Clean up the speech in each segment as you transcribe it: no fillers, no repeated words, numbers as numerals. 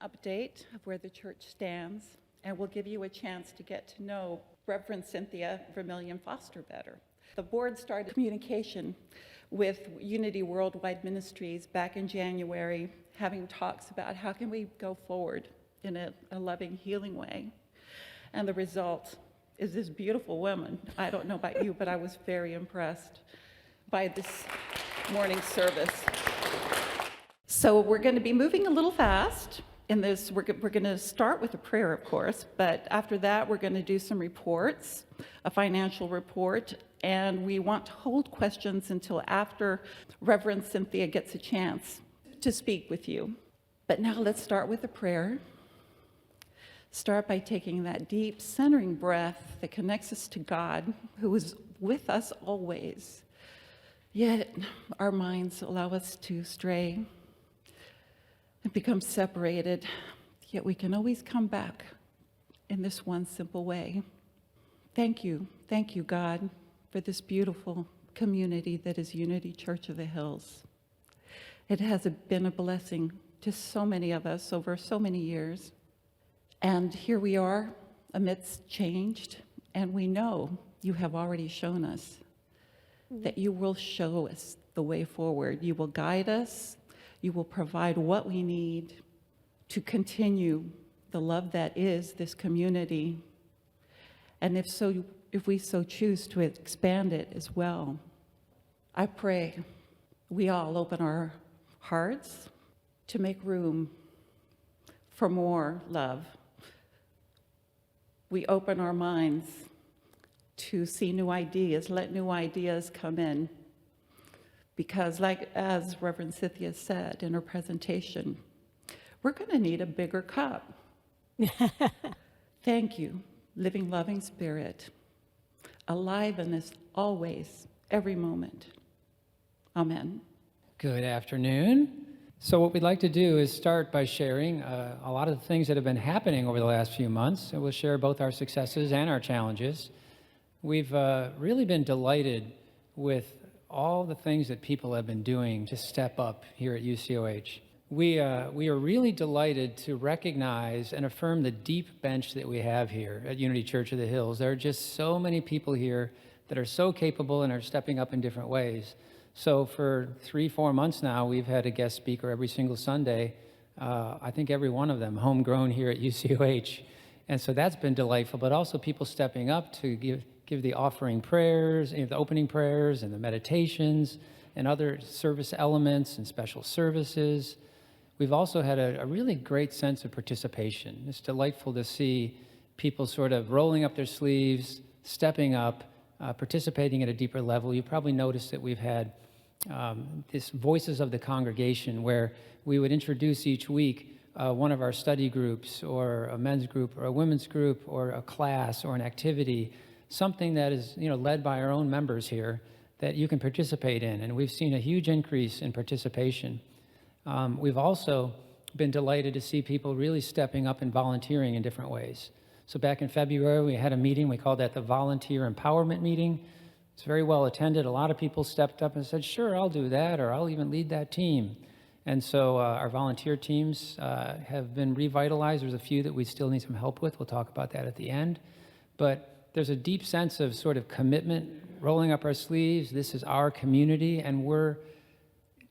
Update of where the church stands, and we'll give you a chance to get to know Reverend Cynthia Vermillion Foster better. The board started communication with Unity Worldwide Ministries back in January, having talks about how can we go forward in a loving, healing way. And the result is this beautiful woman. I don't know about you, but I was very impressed by this morning service. So we're going to be moving a little fast. In this, we're going to start with a prayer, of course, but after that, we're going to do some reports, a financial report, and we want to hold questions until after Reverend Cynthia gets a chance to speak with you. But now let's start with a prayer. Start by taking that deep, centering breath that connects us to God, who is with us always. Yet our minds allow us to stray and become separated, yet we can always come back in this one simple way. Thank you, God, for this beautiful community that is Unity Church of the Hills. It has been a blessing to so many of us over so many years. And here we are amidst change, and we know you have already shown us that you will show us the way forward. You will guide us. You will provide what we need to continue the love that is this community. And if we so choose to expand it as well. I pray we all open our hearts to make room for more love. We open our minds to see new ideas, let new ideas come in. Because as Reverend Cynthia said in her presentation, we're going to need a bigger cup. Thank you, living, loving Spirit, alive in us always, every moment. Amen. Good afternoon. So what we'd like to do is start by sharing a lot of the things that have been happening over the last few months. And we'll share both our successes and our challenges. We've really been delighted with all the things that people have been doing to step up here at UCOH. We are really delighted to recognize and affirm the deep bench that we have here at Unity Church of the Hills. There are just so many people here that are so capable and are stepping up in different ways. So for 3-4 months now, we've had a guest speaker every single Sunday. I think every one of them homegrown here at UCOH. And so that's been delightful, but also people stepping up to give the offering prayers, the opening prayers and the meditations and other service elements and special services. We've also had a really great sense of participation. It's delightful to see people sort of rolling up their sleeves, stepping up, participating at a deeper level. You probably noticed that we've had this Voices of the Congregation where we would introduce each week one of our study groups or a men's group or a women's group or a class or an activity, something that is led by our own members here that you can participate in. And we've seen a huge increase in participation. We've also been delighted to see people really stepping up and volunteering in different ways. So back in February, we had a meeting. We called that the Volunteer Empowerment Meeting. It's very well attended. A lot of people stepped up and said, sure, I'll do that, or I'll even lead that team. And so our volunteer teams have been revitalized. There's a few that we still need some help with. We'll talk about that at the end. But there's a deep sense of sort of commitment, rolling up our sleeves. This is our community, and we're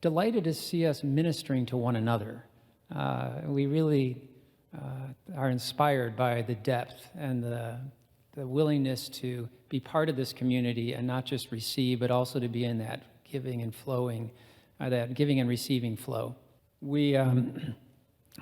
delighted to see us ministering to one another. We really are inspired by the depth and the willingness to be part of this community and not just receive, but also to be in that giving and flowing, that giving and receiving flow. We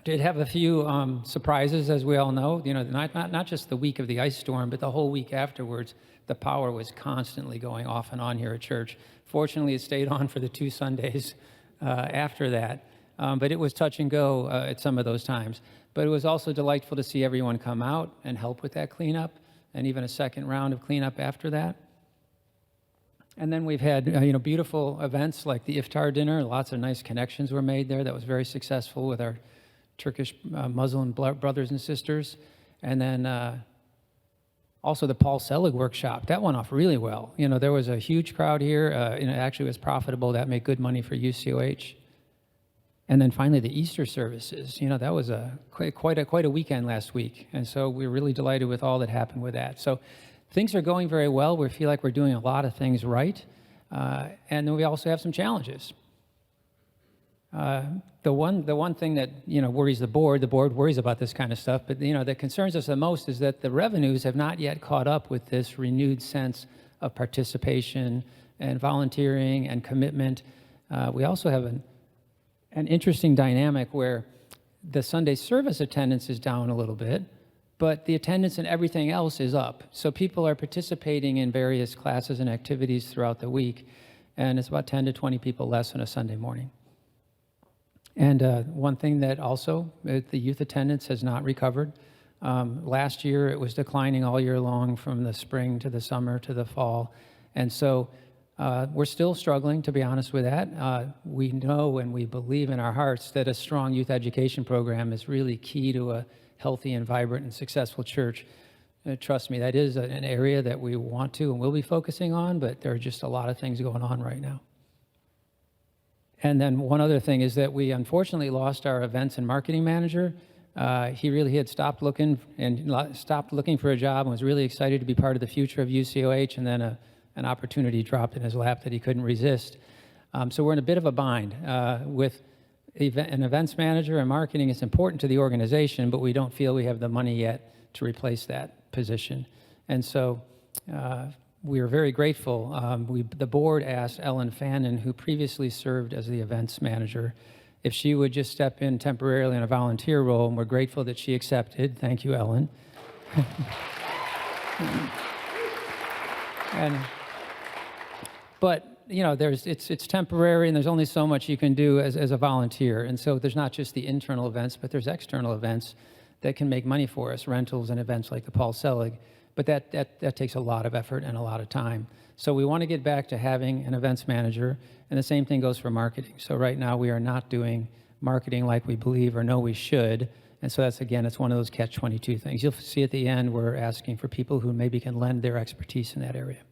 did have a few surprises, as we all know. Not just the week of the ice storm, but the whole week afterwards. The power was constantly going off and on here at church. Fortunately, it stayed on for the 2 Sundays after that. But it was touch and go at some of those times. But it was also delightful to see everyone come out and help with that cleanup, and even a second round of cleanup after that. And then we've had beautiful events like the iftar dinner. Lots of nice connections were made there. That was very successful with our Turkish Muslim brothers and sisters. And then also the Paul Selig workshop. That went off really well. There was a huge crowd here. It actually was profitable. That made good money for UCOH. And then finally, the Easter services. That was quite a weekend last week. And so we're really delighted with all that happened with that. So things are going very well. We feel like we're doing a lot of things right. And then we also have some challenges. The one thing that worries the board worries about this kind of stuff, but that concerns us the most is that the revenues have not yet caught up with this renewed sense of participation and volunteering and commitment. We also have an interesting dynamic where the Sunday service attendance is down a little bit, but the attendance and everything else is up. So people are participating in various classes and activities throughout the week, and it's about 10 to 20 people less on a Sunday morning. And one thing that also, the youth attendance has not recovered. Last year, it was declining all year long from the spring to the summer to the fall. And so we're still struggling, to be honest with that. We know and we believe in our hearts that a strong youth education program is really key to a healthy and vibrant and successful church. Trust me, that is an area that we want to and will be focusing on, but there are just a lot of things going on right now. And then one other thing is that we unfortunately lost our events and marketing manager. He had stopped looking for a job and was really excited to be part of the future of UCOH, and then an opportunity dropped in his lap that he couldn't resist. So we're in a bit of a bind with an events manager and marketing. It's important to the organization, but we don't feel we have the money yet to replace that position. And so we are very grateful. The board asked Ellen Fannin, who previously served as the events manager, if she would just step in temporarily in a volunteer role, and we're grateful that she accepted. Thank you, Ellen. But it's temporary, and there's only so much you can do as a volunteer. And so there's not just the internal events, but there's external events that can make money for us, rentals and events like the Paul Selig. But that takes a lot of effort and a lot of time. So we want to get back to having an events manager, and the same thing goes for marketing. So right now we are not doing marketing like we believe or know we should. And so it's one of those catch-22 things. You'll see at the end we're asking for people who maybe can lend their expertise in that area.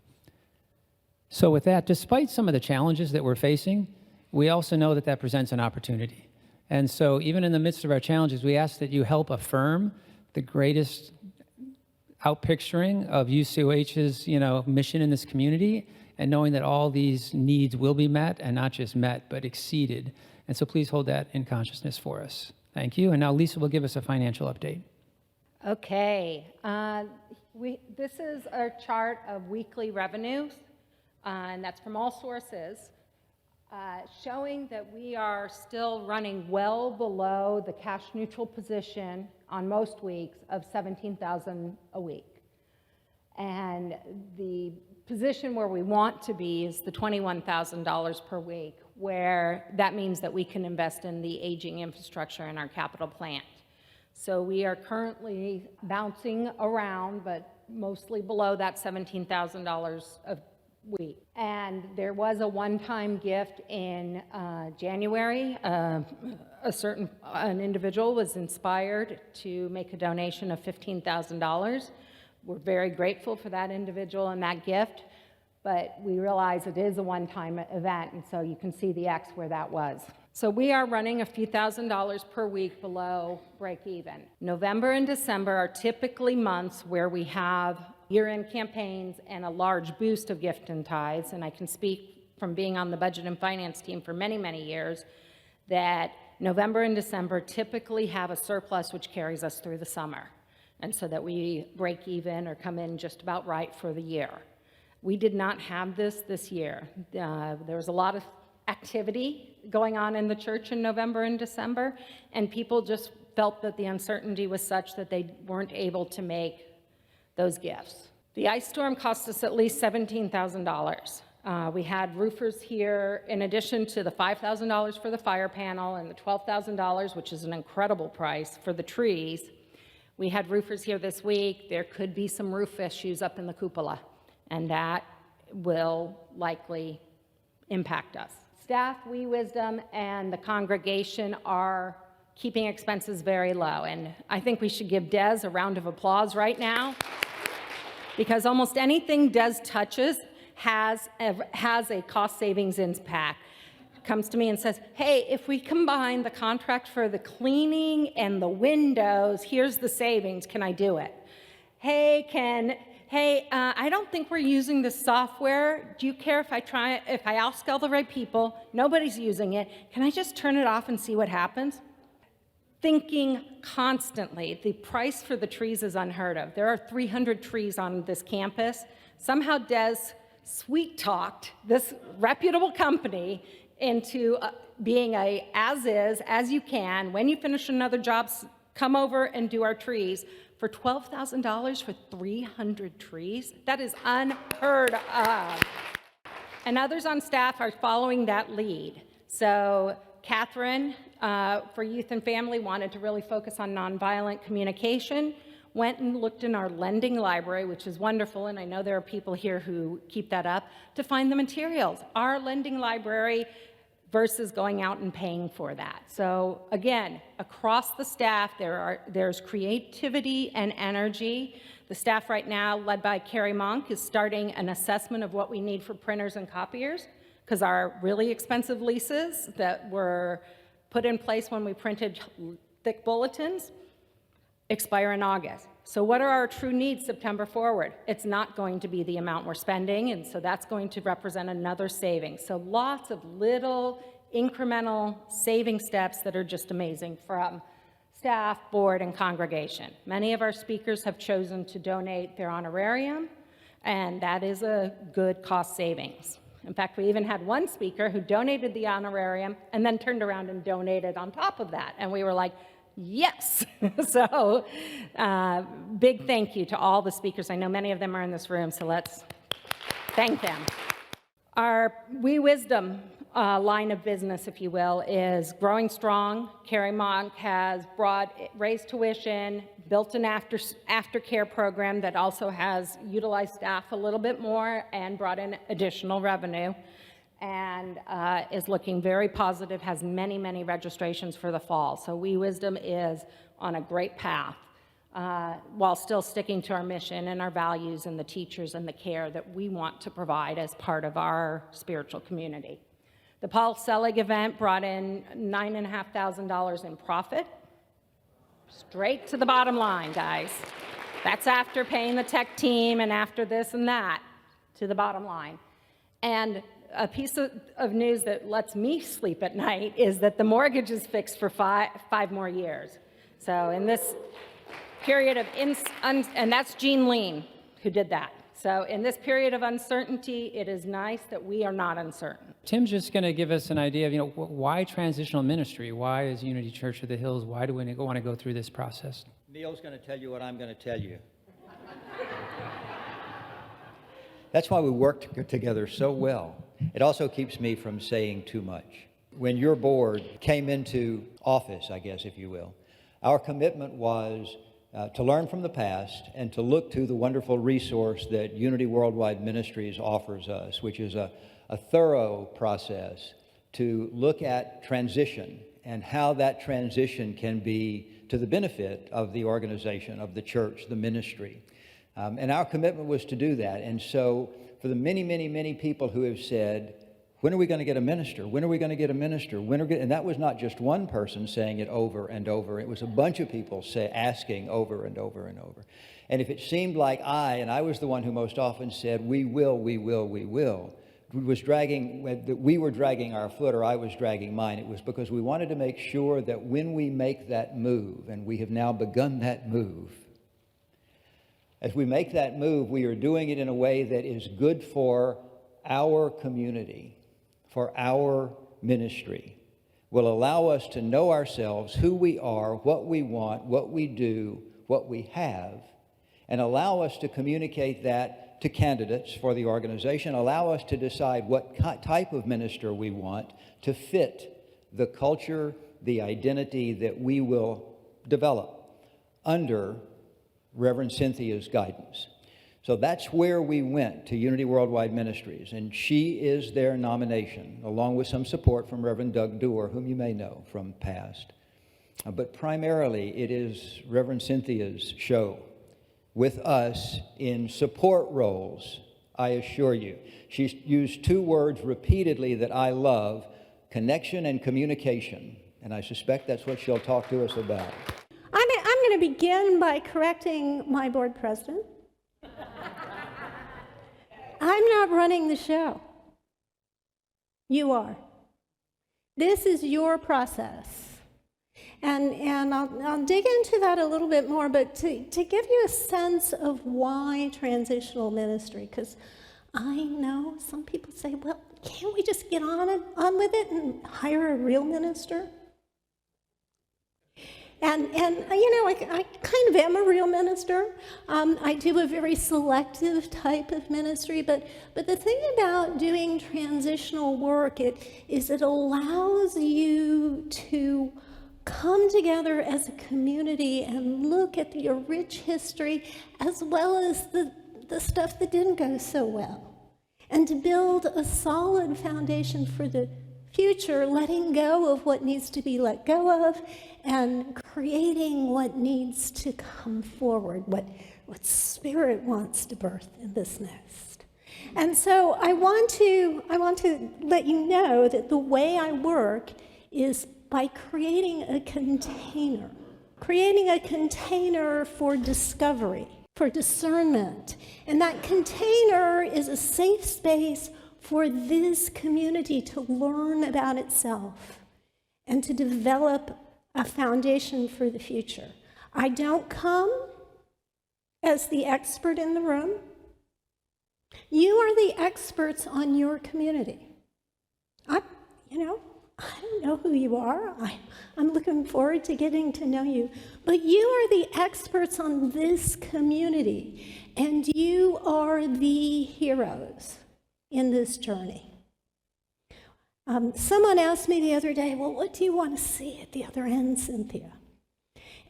So with that, despite some of the challenges that we're facing, we also know that presents an opportunity. And so even in the midst of our challenges, we ask that you help affirm the greatest outpicturing of UCOH's mission in this community, and knowing that all these needs will be met, and not just met, but exceeded. And so please hold that in consciousness for us. Thank you. And now Lisa will give us a financial update. Okay. This is our chart of weekly revenues, and that's from all sources, showing that we are still running well below the cash neutral position on most weeks of $17,000 a week. And the position where we want to be is the $21,000 per week, where that means that we can invest in the aging infrastructure in our capital plant. So we are currently bouncing around, but mostly below that $17,000 a week. And there was a one-time gift in January. An individual was inspired to make a donation of $15,000. We're very grateful for that individual and that gift, but we realize it is a one-time event, and so you can see the X where that was. So we are running a few $1,000s per week below break even. November and December are typically months where we have year-end campaigns and a large boost of gift and tithes, and I can speak from being on the budget and finance team for many, many years that November and December typically have a surplus which carries us through the summer, and so that we break even or come in just about right for the year. We did not have this year. There was a lot of activity going on in the church in November and December, and people just felt that the uncertainty was such that they weren't able to make those gifts. The ice storm cost us at least $17,000. We had roofers here, in addition to the $5,000 for the fire panel and the $12,000, which is an incredible price, for the trees. We had roofers here this week. There could be some roof issues up in the cupola, and that will likely impact us. Staff, Wisdom, and the congregation are keeping expenses very low, and I think we should give Des a round of applause right now, because almost anything Des touches has a cost savings impact. comes to me and says, hey, if we combine the contract for the cleaning and the windows, here's the savings, can I do it? Hey, I don't think we're using this software. Do you care if I ask all the right people? Nobody's using it. Can I just turn it off and see what happens? Thinking constantly. The price for the trees is unheard of. There are 300 trees on this campus. Somehow Des sweet-talked this reputable company into being a as-is, as you can. When you finish another job, come over and do our trees. For $12,000 for 300 trees? That is unheard of. And others on staff are following that lead. So Catherine, for Youth and Family, wanted to really focus on nonviolent communication, went and looked in our lending library, which is wonderful, and I know there are people here who keep that up, to find the materials. Our lending library versus going out and paying for that. So again, across the staff, there's creativity and energy. The staff right now, led by Carrie Monk, is starting an assessment of what we need for printers and copiers, because our really expensive leases that were put in place when we printed thick bulletins expire in August. So what are our true needs September forward? It's not going to be the amount we're spending, and so that's going to represent another saving. So lots of little incremental saving steps that are just amazing from staff, board, and congregation. Many of our speakers have chosen to donate their honorarium, and that is a good cost savings. In fact, we even had one speaker who donated the honorarium and then turned around and donated on top of that. And we were like, yes. So big thank you to all the speakers. I know many of them are in this room, so let's thank them. Our We Wisdom line of business, if you will, is growing strong. Carrie Monk has raised tuition, built an aftercare program that also has utilized staff a little bit more and brought in additional revenue, and is looking very positive, has many, many registrations for the fall. So We Wisdom is on a great path while still sticking to our mission and our values and the teachers and the care that we want to provide as part of our spiritual community. The Paul Selig event brought in $9,500 in profit. Straight to the bottom line, guys. That's after paying the tech team and after this and that, to the bottom line. And a piece of news that lets me sleep at night is that the mortgage is fixed for five more years. So in this period of, and that's Jean Lean who did that. So in this period of uncertainty, it is nice that we are not uncertain. Tim's just going to give us an idea of, why transitional ministry? Why is Unity Church of the Hills? Why do we want to go through this process? Neil's going to tell you what I'm going to tell you. That's why we work together so well. It also keeps me from saying too much. When your board came into office, I guess, if you will, our commitment was to learn from the past and to look to the wonderful resource that Unity Worldwide Ministries offers us, which is a thorough process to look at transition and how that transition can be to the benefit of the organization, of the church, the ministry. And our commitment was to do that. And so for the many, many, many people who have said, when are we going to get a minister? When are we going to get a minister? And that was not just one person saying it over and over. It was a bunch of people asking over and over and over. And if it seemed like I was the one who most often said, we will, we will, we will, we were dragging our foot, or I was dragging mine, it was because we wanted to make sure that when we make that move, and we have now begun that move, as we make that move, we are doing it in a way that is good for our community, for our ministry, will allow us to know ourselves, who we are, what we want, what we do, what we have, and allow us to communicate that to candidates for the organization, allow us to decide what type of minister we want to fit the culture, the identity that we will develop under Reverend Cynthia's guidance. So that's where we went to Unity Worldwide Ministries, and she is their nomination, along with some support from Reverend Doug Doerr, whom you may know from past. But primarily, it is Reverend Cynthia's show with us in support roles, I assure you. She's used two words repeatedly that I love, connection and communication. And I suspect that's what she'll talk to us about. I'm going to begin by correcting my board president. I'm not running the show. You are. This is your process. And I'll dig into that a little bit more, but to give you a sense of why transitional ministry, because I know some people say, well, can't we just get on with it and hire a real minister? And I kind of am a real minister. I do a very selective type of ministry, but the thing about doing transitional work is it allows you to come together as a community and look at your rich history as well as the stuff that didn't go so well, and to build a solid foundation for the future, letting go of what needs to be let go of and creating what needs to come forward, what Spirit wants to birth in this nest. And so I want to let you know that the way I work is by creating a container for discovery, for discernment. And that container is a safe space for this community to learn about itself and to develop a foundation for the future. I don't come as the expert in the room. You are the experts on your community. I don't know who you are. I'm looking forward to getting to know you. But you are the experts on this community, and you are the heroes in this journey. Someone asked me the other day, well, what do you want to see at the other end, Cynthia?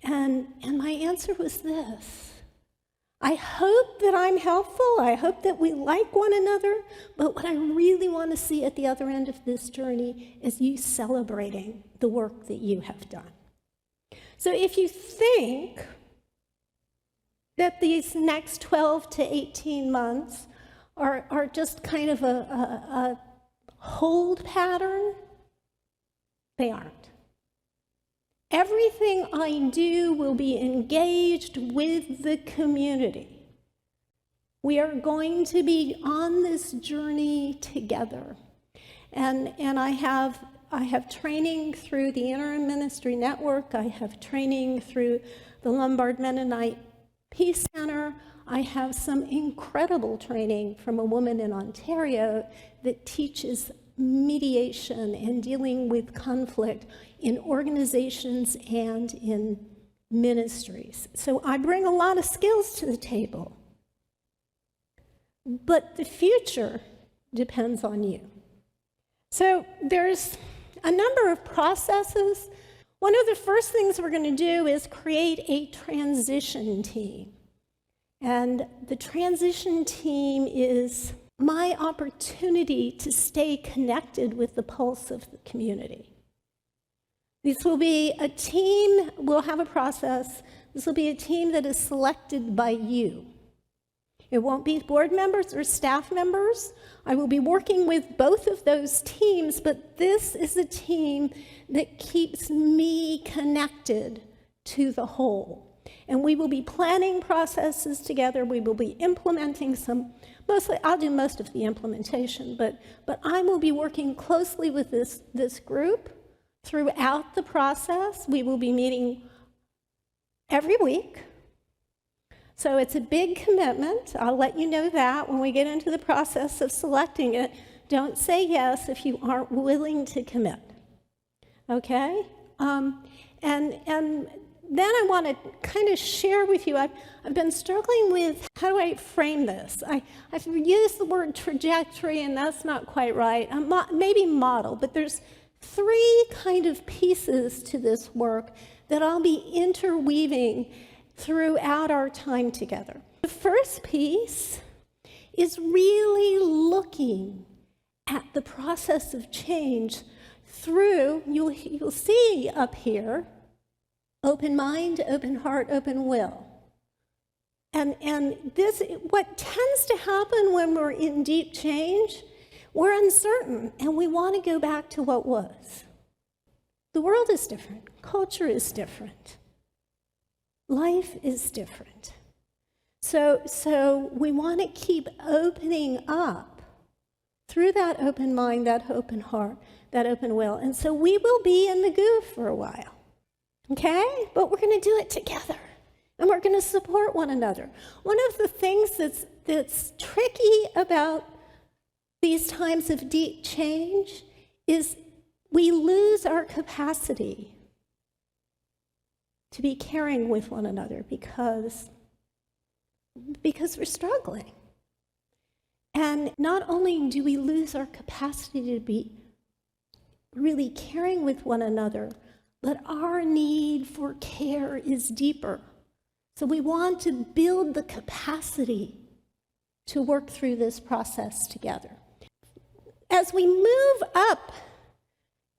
And my answer was this. I hope that I'm helpful. I hope that we like one another. But what I really want to see at the other end of this journey is you celebrating the work that you have done. So if you think that these next 12 to 18 months are just kind of a hold pattern, they aren't. Everything I do will be engaged with the community. We are going to be on this journey together. And I have training through the Interim Ministry Network. I have training through the Lombard Mennonite Peace Center. I have some incredible training from a woman in Ontario that teaches mediation and dealing with conflict in organizations and in ministries. So I bring a lot of skills to the table. But the future depends on you. So there's a number of processes. One of the first things we're going to do is create a transition team. And the transition team is my opportunity to stay connected with the pulse of the community. This will be a team, we'll have a process. This will be a team that is selected by you. It won't be board members or staff members. I will be working with both of those teams, but this is a team that keeps me connected to the whole. And we will be planning processes together. We will be implementing some, mostly, I'll do most of the implementation, but I will be working closely with this group throughout the process. We will be meeting every week. So it's a big commitment. I'll let you know that when we get into the process of selecting it. Don't say yes if you aren't willing to commit. Okay? And then I want to kind of share with you, I've been struggling with how do I frame this. I've used the word trajectory, and that's not quite right. Maybe model, but there's three kind of pieces to this work that I'll be interweaving throughout our time together. The first piece is really looking at the process of change through, you'll see up here, open mind, open heart, open will. And this, what tends to happen when we're in deep change, We're uncertain, and we want to go back to what was. The world is different. Culture is different. Life is different. So we want to keep opening up through that open mind, that open heart, that open will. And so we will be in the goo for a while, okay? But we're going to do it together, and we're going to support one another. One of the things that's tricky about these times of deep change is we lose our capacity to be caring with one another because we're struggling. And not only do we lose our capacity to be really caring with one another, but our need for care is deeper. So we want to build the capacity to work through this process together. As we move up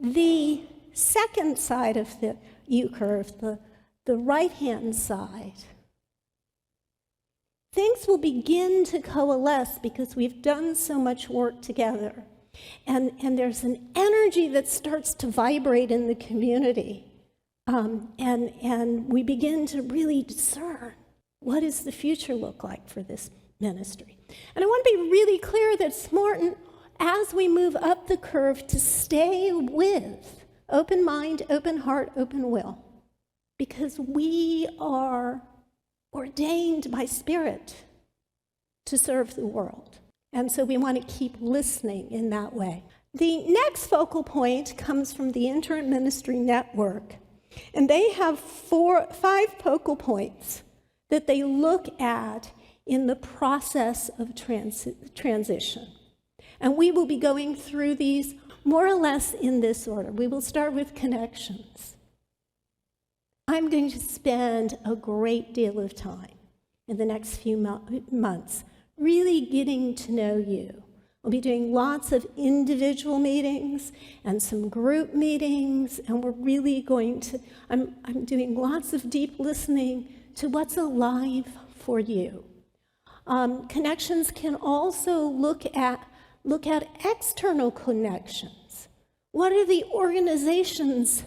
the second side of the U-curve, the right-hand side, things will begin to coalesce because we've done so much work together. And there's an energy that starts to vibrate in the community. And we begin to really discern, what does the future look like for this ministry? And I want to be really clear that it's important, as we move up the curve, to stay with open mind, open heart, open will. Because we are ordained by Spirit to serve the world. And so we want to keep listening in that way. The next focal point comes from the Interim Ministry Network. And they have 5 focal points that they look at in the process of transition. And we will be going through these more or less in this order. We will start with connections. I'm going to spend a great deal of time in the next few months really getting to know you. We'll be doing lots of individual meetings and some group meetings, and we're really going to, I'm doing lots of deep listening to what's alive for you. Connections can also look at external connections. What are the organizations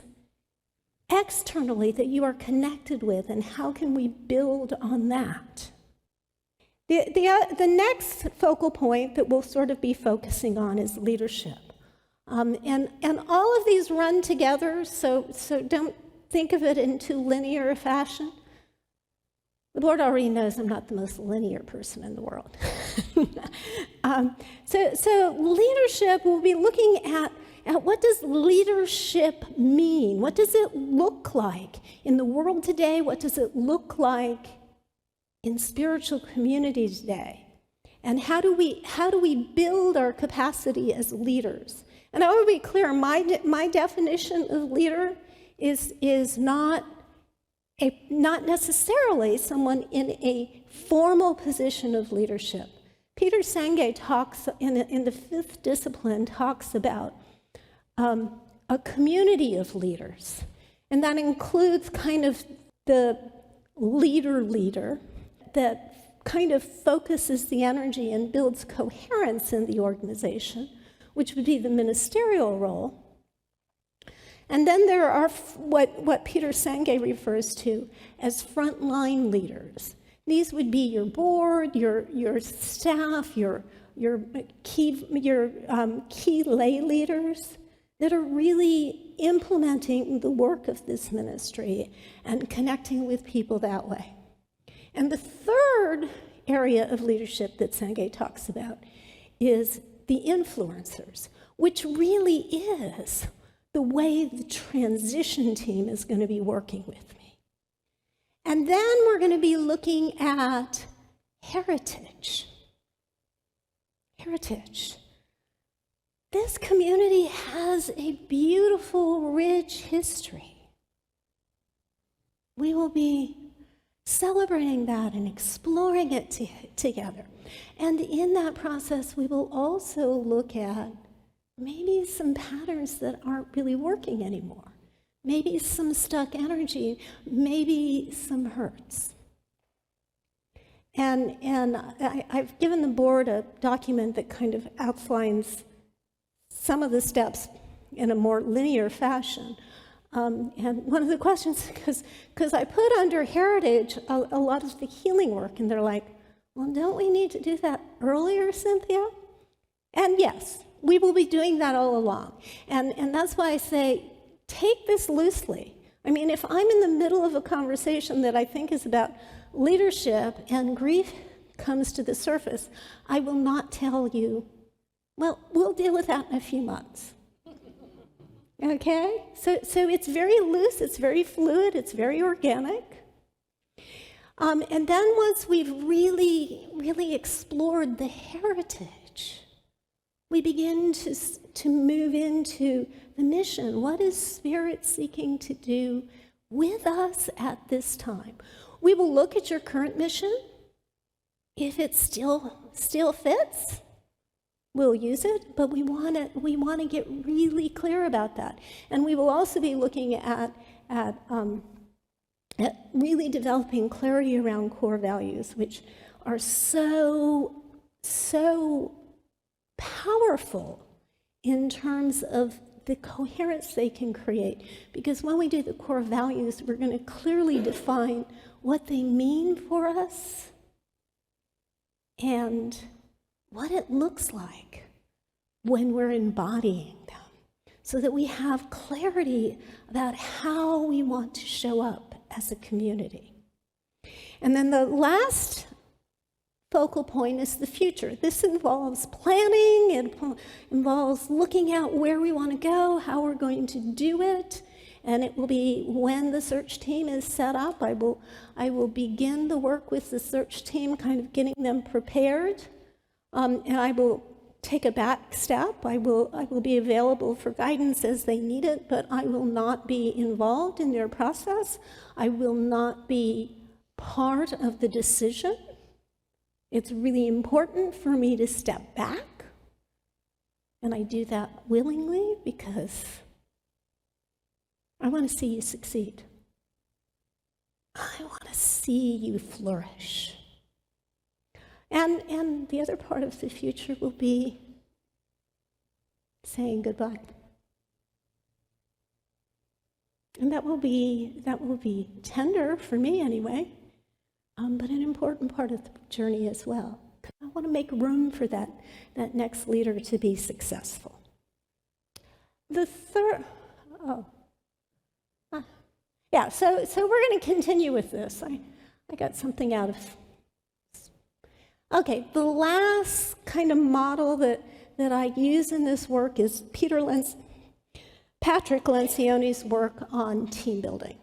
externally that you are connected with, and how can we build on that? The next focal point that we'll sort of be focusing on is leadership. And all of these run together, so don't think of it in too linear a fashion. The Lord already knows I'm not the most linear person in the world. So leadership, we'll be looking at what does leadership mean? What does it look like in the world today? What does it look like in spiritual community today? And how do we build our capacity as leaders? And I want to be clear, my definition of leader is not necessarily someone in a formal position of leadership. Peter Senge talks in the 5th discipline, talks about a community of leaders. And that includes kind of the leader that kind of focuses the energy and builds coherence in the organization, which would be the ministerial role. And then there are what Peter Senge refers to as frontline leaders. These would be your board, your staff, your key lay leaders that are really implementing the work of this ministry and connecting with people that way. And the third area of leadership that Senge talks about is the influencers, which really is the way the transition team is going to be working with me. And then we're going to be looking at heritage. Heritage. This community has a beautiful, rich history. We will be celebrating that and exploring it together. And in that process, we will also look at maybe some patterns that aren't really working anymore. Maybe some stuck energy, maybe some hurts. And I've given the board a document that kind of outlines some of the steps in a more linear fashion. And one of the questions, because I put under heritage a lot of the healing work, and they're like, well, don't we need to do that earlier, Cynthia? And yes, we will be doing that all along. And that's why I say, take this loosely. I mean, if I'm in the middle of a conversation that I think is about leadership and grief comes to the surface, I will not tell you, well, we'll deal with that in a few months. Okay? So it's very loose, it's very fluid, it's very organic. And then once we've really explored the heritage, we begin to move into the mission. What is Spirit seeking to do with us at this time? We will look at your current mission. If it still fits, we'll use it, but we want to get really clear about that. And we will also be looking at really developing clarity around core values, which are so powerful in terms of the coherence they can create. Because when we do the core values, we're going to clearly define what they mean for us and what it looks like when we're embodying them, so that we have clarity about how we want to show up as a community. And then the last focal point is the future. This involves planning, it involves looking at where we want to go, how we're going to do it, and it will be when the search team is set up. I will begin the work with the search team, kind of getting them prepared, and I will take a back step. I will be available for guidance as they need it, but I will not be involved in their process. I will not be part of the decision. It's really important for me to step back, and I do that willingly because I want to see you succeed. I want to see you flourish. And the other part of the future will be saying goodbye. And that will be tender for me anyway, but an important part of the journey as well. I want to make room for that next leader to be successful. The third, so we're going to continue with this. I got something out of. Okay, the last kind of model that I use in this work is Patrick Lencioni's work on team building.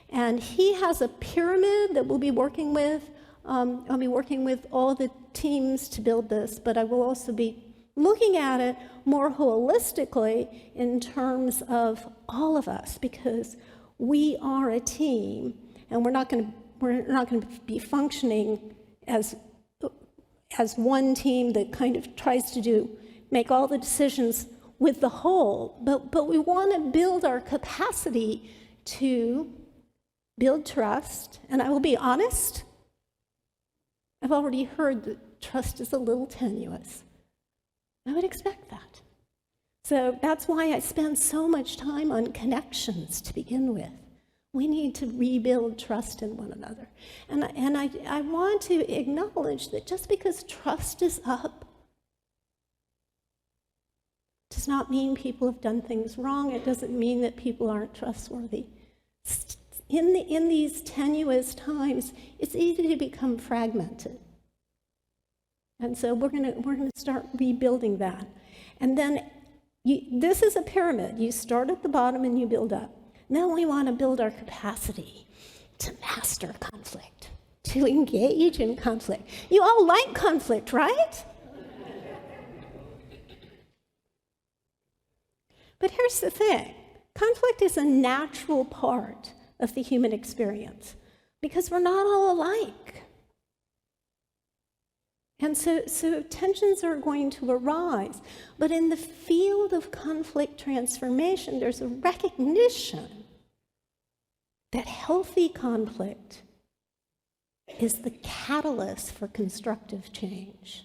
And he has a pyramid that we'll be working with. I'll be working with all the teams to build this, but I will also be looking at it more holistically in terms of all of us, because we are a team, and we're not going to be functioning as one team that kind of tries to make all the decisions with the whole, but we want to build our capacity to build trust. And I will be honest, I've already heard that trust is a little tenuous. I would expect that. So that's why I spend so much time on connections to begin with. We need to rebuild trust in one another. And I want to acknowledge that just because trust is up does not mean people have done things wrong. It doesn't mean that people aren't trustworthy. In these tenuous times, it's easy to become fragmented. And so we're going to start rebuilding that. And then this is a pyramid. You start at the bottom and you build up. Now we want to build our capacity to master conflict, to engage in conflict. You all like conflict, right? But here's the thing. Conflict is a natural part of the human experience because we're not all alike. And so tensions are going to arise. But in the field of conflict transformation, there's a recognition that healthy conflict is the catalyst for constructive change.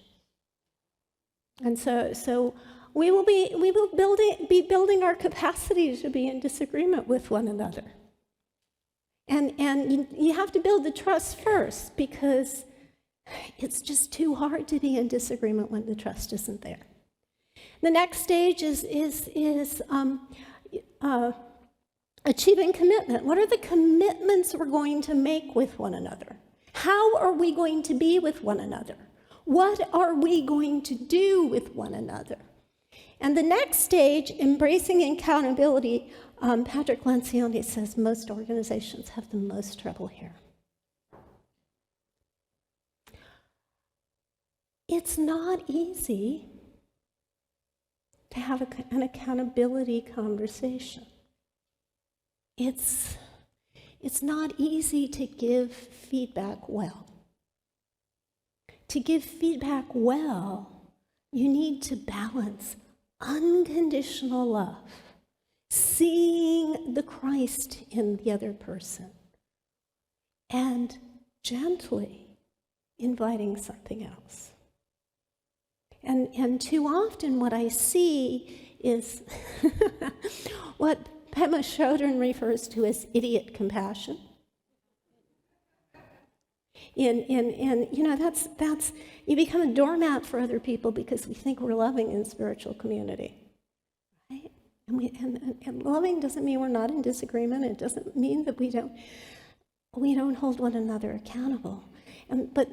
And so we will be building our capacity to be in disagreement with one another. And you have to build the trust first, because it's just too hard to be in disagreement when the trust isn't there. The next stage is achieving commitment. What are the commitments we're going to make with one another? How are we going to be with one another? What are we going to do with one another? And the next stage, embracing accountability, Patrick Lencioni says most organizations have the most trouble here. It's not easy to have an accountability conversation. It's not easy to give feedback well. To give feedback well, you need to balance unconditional love, seeing the Christ in the other person, and gently inviting something else. And too often what I see is what Pema Chodron refers to as idiot compassion. And you know, that's you become a doormat for other people because we think we're loving in spiritual community, right? And loving doesn't mean we're not in disagreement. It doesn't mean that we don't hold one another accountable. But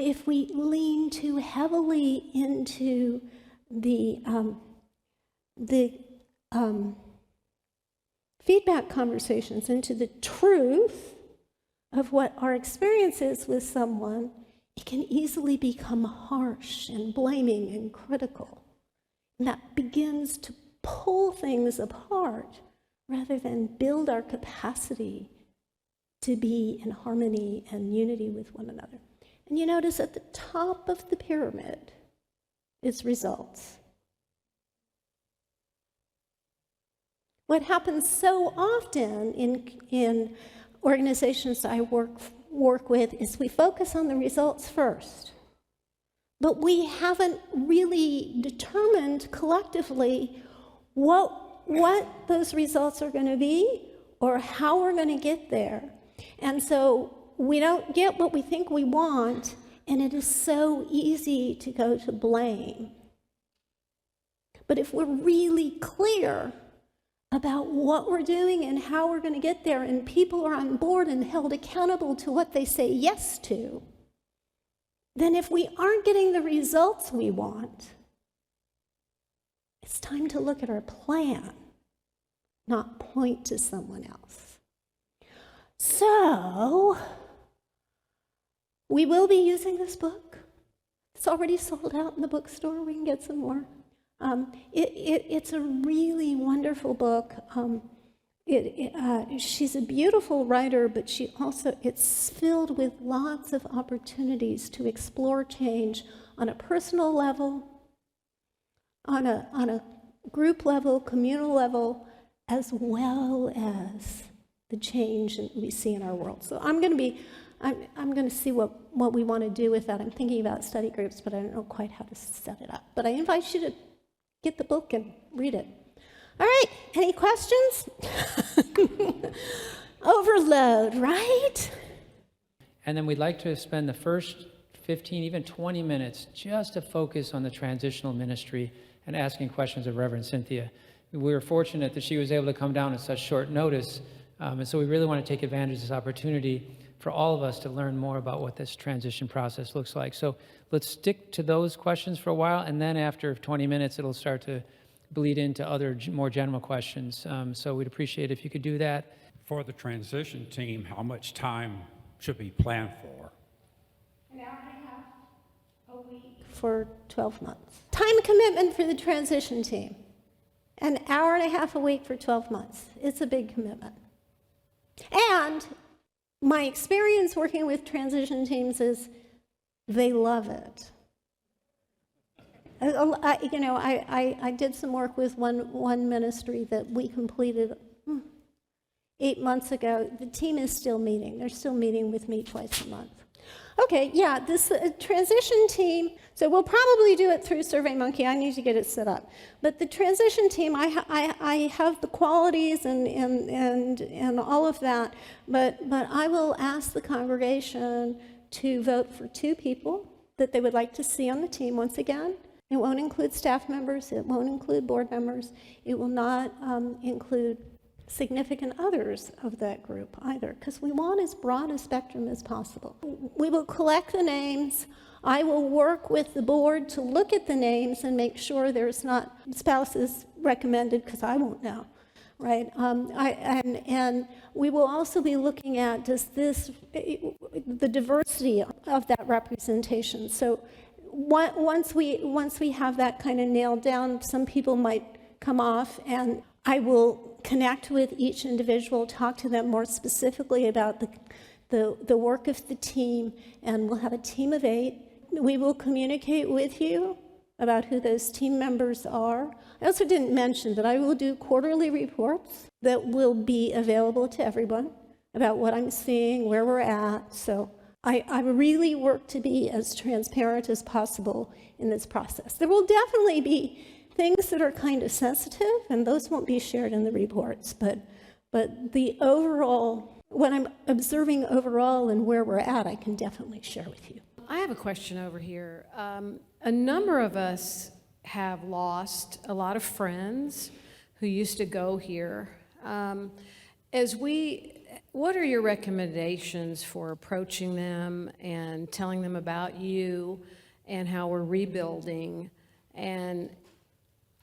if we lean too heavily into the feedback conversations, into the truth of what our experience is with someone, it can easily become harsh and blaming and critical. And that begins to pull things apart rather than build our capacity to be in harmony and unity with one another. And you notice at the top of the pyramid is results. What happens so often in organizations I work with is we focus on the results first, but we haven't really determined collectively what those results are going to be or how we're going to get there. And so we don't get what we think we want, and it is so easy to go to blame. But if we're really clear about what we're doing and how we're going to get there, and people are on board and held accountable to what they say yes to, then if we aren't getting the results we want, it's time to look at our plan, not point to someone else. So, we will be using this book. It's already sold out in the bookstore. We can get some more. It's a really wonderful book. She's a beautiful writer, but it's filled with lots of opportunities to explore change on a personal level, on a group level, communal level, as well as the change that we see in our world. So I'm going to see what we want to do with that. I'm thinking about study groups, but I don't know quite how to set it up. But I invite you to get the book and read it. All right, any questions? Overload, right? And then we'd like to spend the first 15, even 20 minutes just to focus on the transitional ministry and asking questions of Reverend Cynthia. We were fortunate that she was able to come down at such short notice, and so we really want to take advantage of this opportunity for all of us to learn more about what this transition process looks like. So let's stick to those questions for a while, and then after 20 minutes, it'll start to bleed into other more general questions. So we'd appreciate if you could do that. For the transition team, how much time should be planned for? An hour and a half a week for 12 months. Time commitment for the transition team. An hour and a half a week for 12 months. It's a big commitment. And my experience working with transition teams is they love it. I did some work with one ministry that we completed 8 months ago. The team is still meeting. They're still meeting with me twice a month. Okay, yeah, this transition team, so we'll probably do it through SurveyMonkey. I need to get it set up. But the transition team, I have the qualities and all of that, but I will ask the congregation to vote for 2 people that they would like to see on the team once again. It won't include staff members, it won't include board members, it will not include significant others of that group either, because we want as broad a spectrum as possible. We will collect the names. I will work with the board to look at the names and make sure there's not spouses recommended, because I won't know, right? And we will also be looking at the diversity of that representation. So once we have that kind of nailed down, some people might come off, and I will connect with each individual, talk to them more specifically about the work of the team, and we'll have a team of 8. We will communicate with you about who those team members are. I also didn't mention that I will do quarterly reports that will be available to everyone about what I'm seeing, where we're at. So I really work to be as transparent as possible in this process. There will definitely be things that are kind of sensitive, and those won't be shared in the reports, but the overall, what I'm observing overall and where we're at, I can definitely share with you. I have a question over here. A number of us have lost a lot of friends who used to go here. What are your recommendations for approaching them and telling them about you and how we're rebuilding, and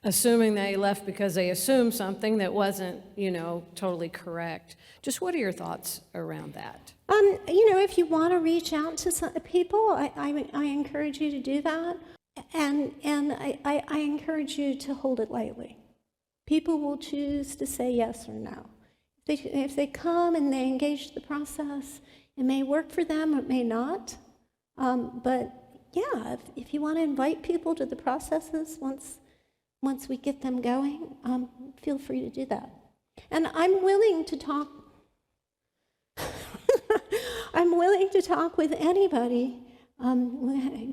assuming they left because they assumed something that wasn't, totally correct? Just what are your thoughts around that? If you want to reach out to some people, I encourage you to do that, and I encourage you to hold it lightly. People will choose to say yes or no. If they come and they engage the process, it may work for them, or it may not. But yeah, if you want to invite people to the processes once we get them going, feel free to do that. And I'm willing to talk. I'm willing to talk with anybody. I'm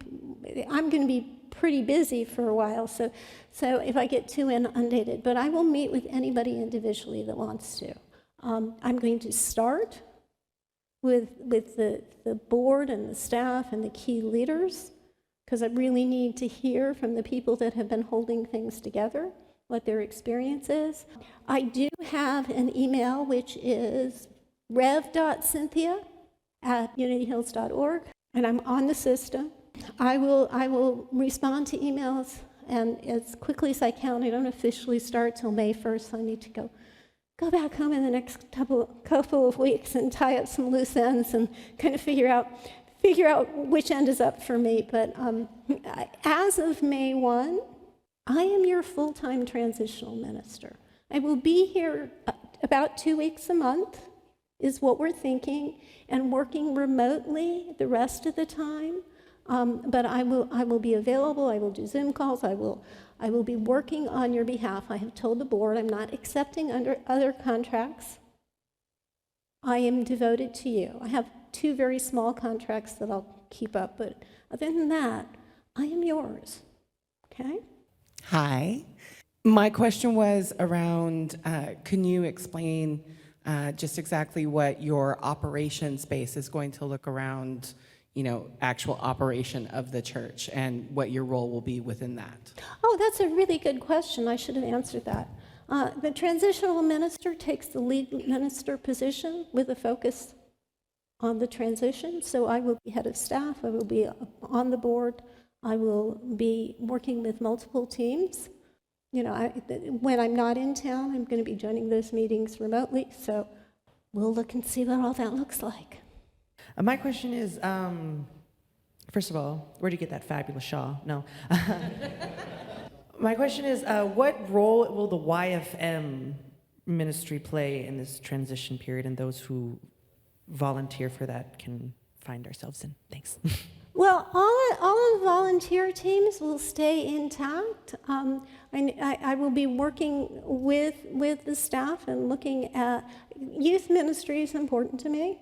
going to be pretty busy for a while, so if I get too inundated, but I will meet with anybody individually that wants to. I'm going to start with the board and the staff and the key leaders, because I really need to hear from the people that have been holding things together, what their experience is. I do have an email, which is rev.cynthia@unityhills.org, and I'm on the system. I will respond to emails, and as quickly as I can. I don't officially start till May 1st, so I need to go back home in the next couple of weeks and tie up some loose ends and kind of figure out which end is up for me. But as of May 1, I am your full-time transitional minister. I will be here about 2 weeks a month, is what we're thinking, and working remotely the rest of the time. But I will be available. I will do Zoom calls. I will be working on your behalf. I have told the board I'm not accepting under other contracts. I am devoted to you. I have 2 very small contracts that I'll keep up, but other than that, I am yours. Okay? Hi. My question was around, can you explain just exactly what your operation space is going to look around, actual operation of the church, and what your role will be within that? Oh, that's a really good question. I should have answered that. The transitional minister takes the lead minister position with a focus on the transition. So I will be head of staff. I will be on the board. I will be working with multiple teams. When I'm not in town, I'm going to be joining those meetings remotely. So we'll look and see what all that looks like. My question is, first of all, where'd you get that fabulous shawl? No. My question is, what role will the YFM ministry play in this transition period, and those who volunteer for that can find ourselves in? Thanks. Well, all of the volunteer teams will stay intact. I will be working with the staff and looking at youth ministry is important to me.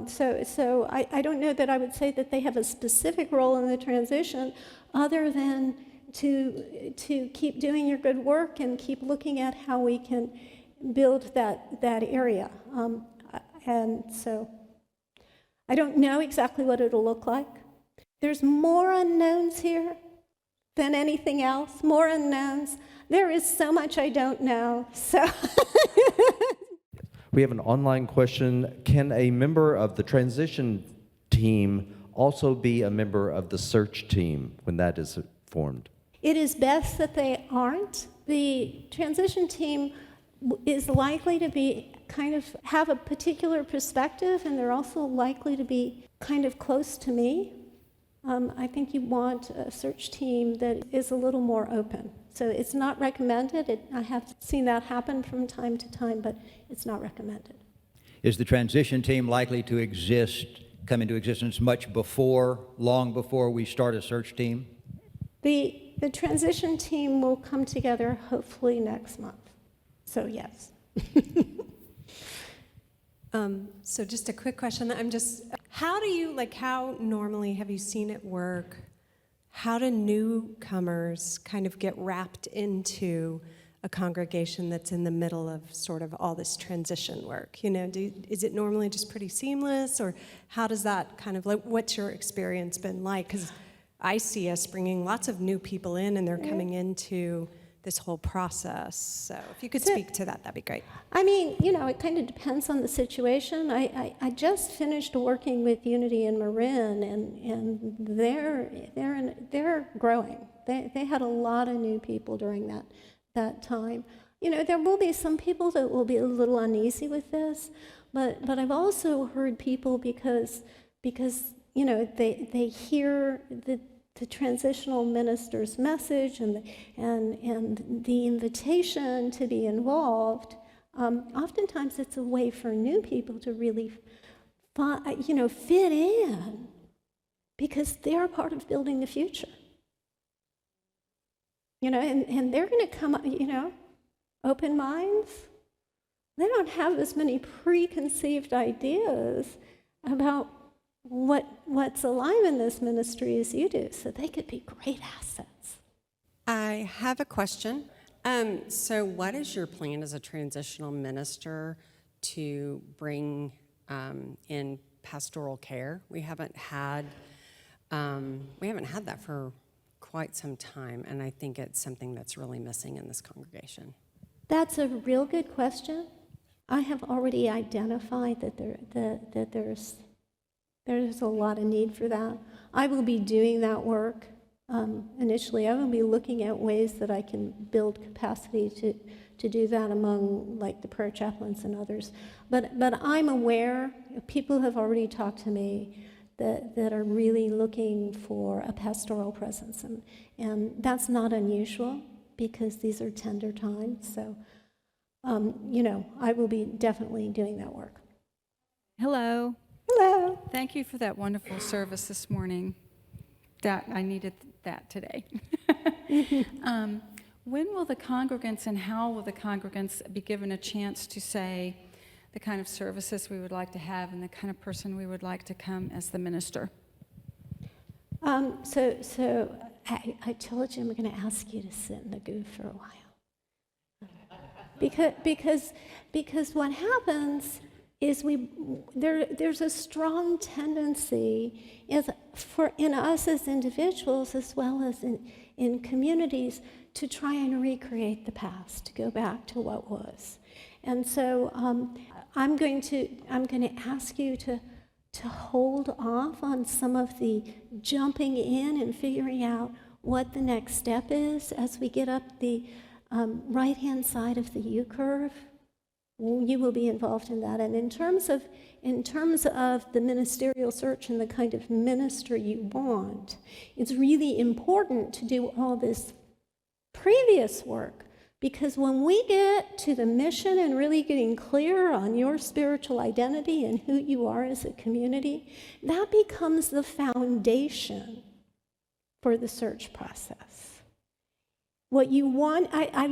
So I don't know that I would say that they have a specific role in the transition other than to keep doing your good work and keep looking at how we can build that area. And so I don't know exactly what it'll look like. There's more unknowns here than anything else, more unknowns. There is so much I don't know, so. We have an online question. Can a member of the transition team also be a member of the search team when that is formed? It is best that they aren't. The transition team is likely to be kind of have a particular perspective, and they're also likely to be kind of close to me. I think you want a search team that is a little more open. So it's not recommended. I have seen that happen from time to time, but it's not recommended. Is the transition team likely to come into existence long before we start a search team? The transition team will come together hopefully next month. So yes. So just a quick question. How normally have you seen it work? How do newcomers kind of get wrapped into a congregation that's in the middle of sort of all this transition work? You know, is it normally just pretty seamless, or how does that kind of, what's your experience been like? Because I see us bringing lots of new people in, and they're coming into this whole process. So if you could speak to that, that'd be great. I mean, you know, it kind of depends on the situation. I just finished working with Unity in Marin, and they're growing. They had a lot of new people during that time. You know, there will be some people that will be a little uneasy with this, but I've also heard people because you know they hear the transitional minister's message and the invitation to be involved. Oftentimes it's a way for new people to really fit in, because they're part of building the future. You know, and they're going to come up, you know, open minds. They don't have as many preconceived ideas about what's alive in this ministry as you do, so they could be great assets. I have a question. So what is your plan as a transitional minister to bring in pastoral care? We haven't had that for quite some time, and I think it's something that's really missing in this congregation. That's a real good question. I have already identified that there's a lot of need for that. I will be doing that work. Initially, I will be looking at ways that I can build capacity to do that among, like, the prayer chaplains and others. But I'm aware, people have already talked to me that are really looking for a pastoral presence. And that's not unusual, because these are tender times. So, you know, I will be definitely doing that work. Hello. Hello. Thank you for that wonderful service this morning. I needed that today. When will the congregants and how will the congregants be given a chance to say the kind of services we would like to have and the kind of person we would like to come as the minister? So I told you I'm going to ask you to sit in the goof for a while. Because what happens is there's a strong tendency in us as individuals, as well as in communities, to try and recreate the past, to go back to what was. And so I'm going to ask you to hold off on some of the jumping in and figuring out what the next step is as we get up the right-hand side of the U-curve. You will be involved in that. And in terms of the ministerial search and the kind of minister you want, it's really important to do all this previous work, because when we get to the mission and really getting clear on your spiritual identity and who you are as a community, that becomes the foundation for the search process. What you want, I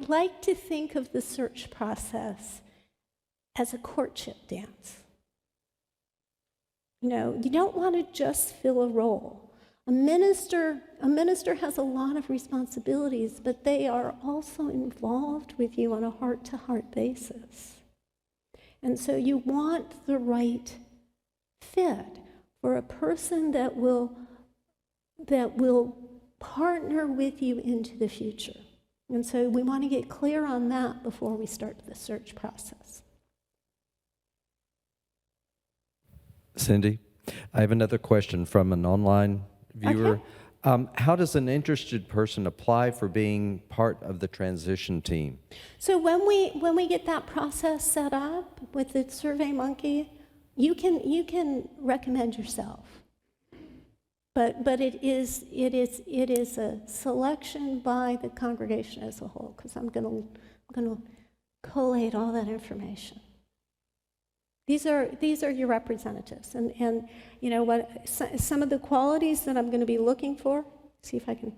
like to think of the search process as a courtship dance. You don't want to just fill a role. A minister has a lot of responsibilities, but they are also involved with you on a heart-to-heart basis. And so you want the right fit for a person that will partner with you into the future. And so we want to get clear on that before we start the search process. Cindy, I have another question from an online viewer. Okay. How does an interested person apply for being part of the transition team? So when we get that process set up with the SurveyMonkey, you can recommend yourself. But it is a selection by the congregation as a whole, because I'm going to collate all that information. These are your representatives, and you know what? Some of the qualities that I'm going to be looking for. See if I can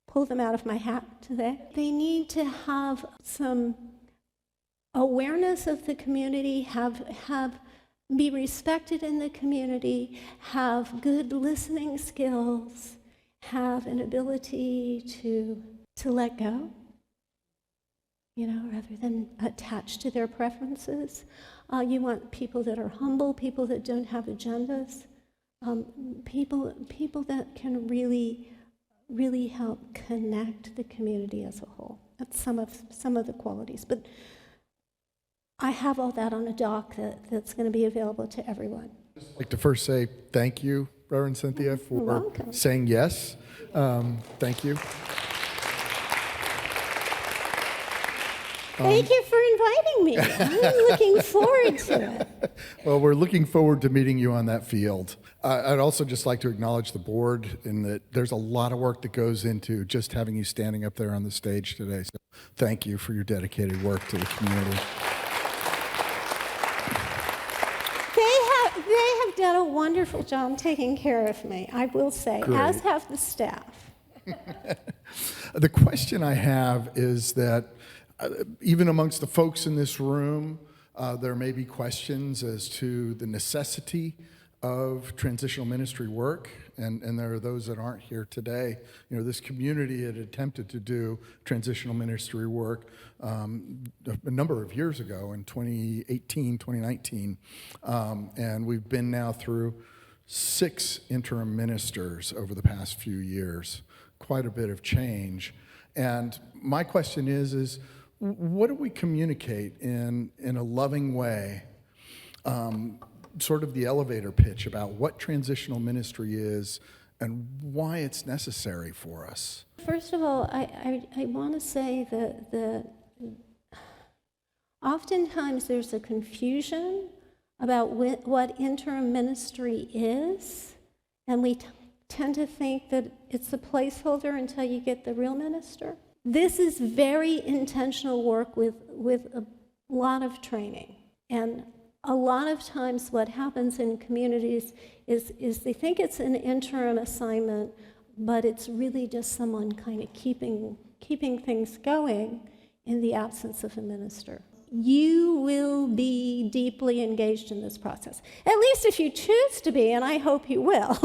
pull them out of my hat today. They need to have some awareness of the community, be respected in the community, have good listening skills, have an ability to let go, rather than attach to their preferences. You want people that are humble, people that don't have agendas, people that can really help connect the community as a whole. That's some of the qualities. But I have all that on a doc that's going to be available to everyone. I'd like to first say thank you, Reverend Cynthia, for saying yes. Thank you. Thank you for inviting me. I'm looking forward to it. Well, we're looking forward to meeting you on that field. I'd also just like to acknowledge the board in that there's a lot of work that goes into just having you standing up there on the stage today. So thank you for your dedicated work to the community. They have done a wonderful job taking care of me, I will say, Great. as have the staff. The question I have is that even amongst the folks in this room, there may be questions as to the necessity of transitional ministry work, and there are those that aren't here today. This community had attempted to do transitional ministry work a number of years ago in 2018, 2019, and we've been now through 6 interim ministers over the past few years, quite a bit of change. And my question is what do we communicate in a loving way, sort of the elevator pitch about what transitional ministry is and why it's necessary for us? First of all, I want to say that oftentimes there's a confusion about what interim ministry is, and we tend to think that it's a placeholder until you get the real minister. This is very intentional work with a lot of training. And a lot of times what happens in communities is they think it's an interim assignment, but it's really just someone kind of keeping things going in the absence of a minister. You will be deeply engaged in this process, at least if you choose to be, and I hope you will.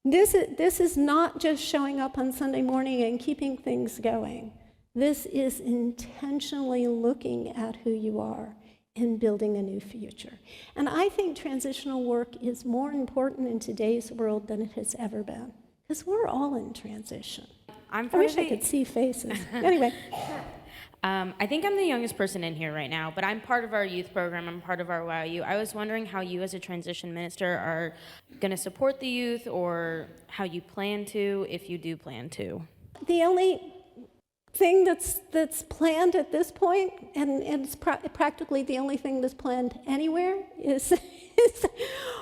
This is not just showing up on Sunday morning and keeping things going. This is intentionally looking at who you are and building a new future. And I think transitional work is more important in today's world than it has ever been, because we're all in transition. I wish I could see faces. Anyway. I think I'm the youngest person in here right now, but I'm part of our youth program. I'm part of our YU. I was wondering how you as a transition minister are going to support the youth, or how you plan to, if you do plan to. The only thing that's planned at this point, and it's practically the only thing that's planned anywhere, is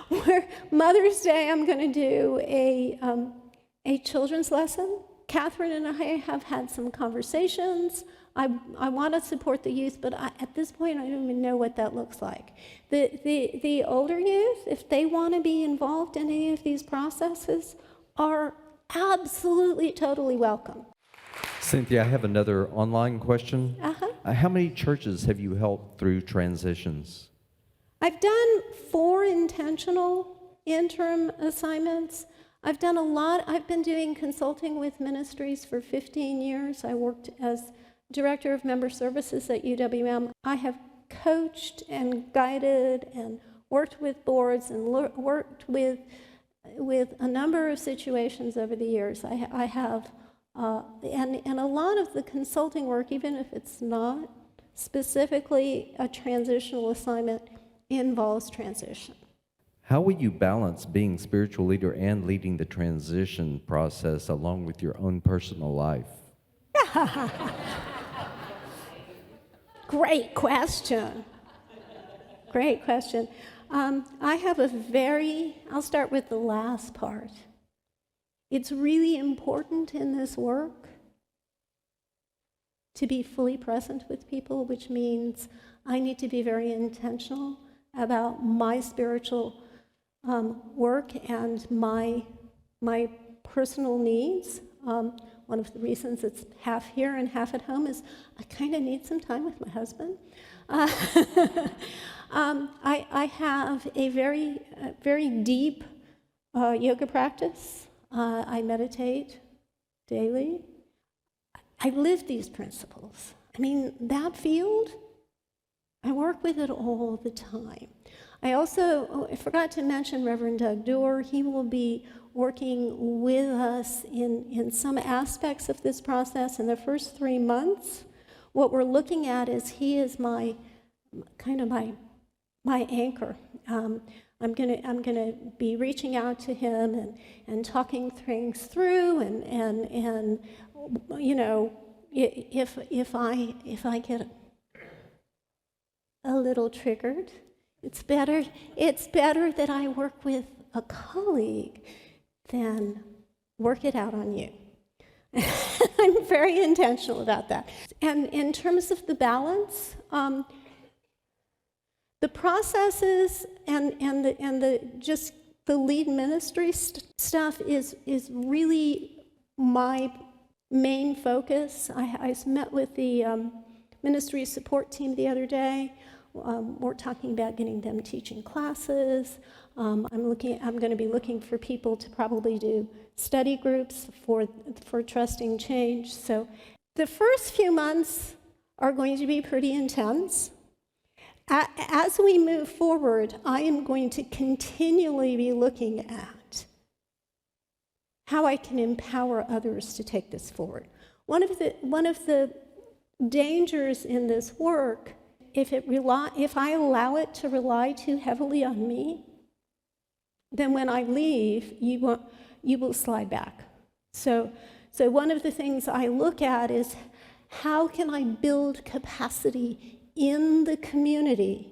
where Mother's Day I'm going to do a children's lesson. Catherine and I have had some conversations. I want to support the youth, but at this point, I don't even know what that looks like. The older youth, if they want to be involved in any of these processes, are absolutely, totally welcome. Cynthia, I have another online question. How many churches have you helped through transitions? I've done 4 intentional interim assignments. I've done a lot. I've been doing consulting with ministries for 15 years. I worked as Director of Member Services at UWM. I have coached and guided and worked with boards and worked with a number of situations over the years. I have, and a lot of the consulting work, even if it's not specifically a transitional assignment, involves transition. How will you balance being spiritual leader and leading the transition process along with your own personal life? Great question. Great question. I have I'll start with the last part. It's really important in this work to be fully present with people, which means I need to be very intentional about my spiritual work and my personal needs. One of the reasons it's half here and half at home is I kind of need some time with my husband. I have a very deep yoga practice. I meditate daily. I live these principles. I mean, that field, I work with it all the time. I forgot to mention Reverend Doug Doerr. He will be working with us in some aspects of this process in the first 3 months. What we're looking at is he is my anchor. I'm gonna be reaching out to him and talking things through and you know, if I get a little triggered, it's better that I work with a colleague than work it out on you. I'm very intentional about that. And in terms of the balance, the processes and the lead ministry stuff is really my main focus. I met with the ministry support team the other day. We're talking about getting them teaching classes. I'm going to be looking for people to probably do study groups for trusting change. So the first few months are going to be pretty intense. As we move forward, I am going to continually be looking at how I can empower others to take this forward. One of the dangers in this work, if I allow it to rely too heavily on me, then when I leave, you will slide back. So one of the things I look at is how can I build capacity in the community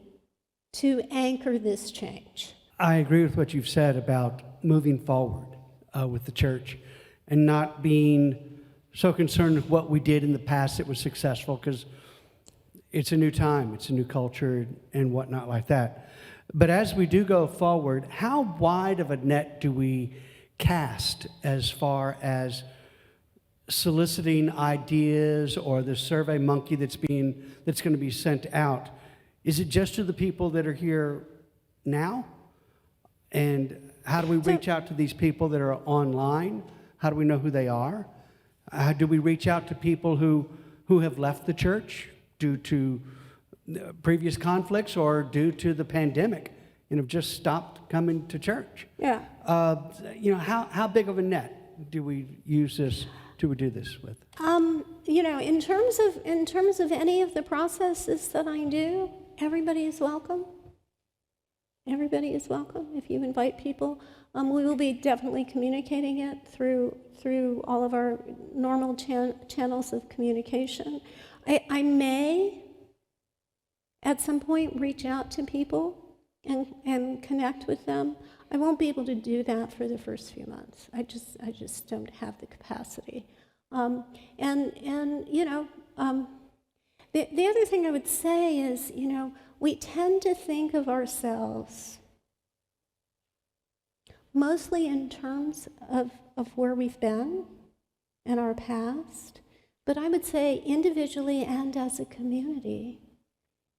to anchor this change? I agree with what you've said about moving forward with the church and not being so concerned with what we did in the past that was successful, because it's a new time, it's a new culture and whatnot like that. But as we do go forward, how wide of a net do we cast as far as soliciting ideas or the survey monkey that's going to be sent out? Is it just to the people that are here now? And how do we reach out to these people that are online? How do we know who they are? How do we reach out to people who have left the church due to previous conflicts or due to the pandemic and have just stopped coming to church? Yeah. How big of a net do we use this to do this with? In terms of any of the processes that I do, everybody is welcome. Everybody is welcome. If you invite people, we will be definitely communicating it through all of our normal channels of communication. I may, at some point, reach out to people and connect with them. I won't be able to do that for the first few months. I just don't have the capacity. The other thing I would say is, we tend to think of ourselves mostly in terms of where we've been in our past, but I would say individually and as a community,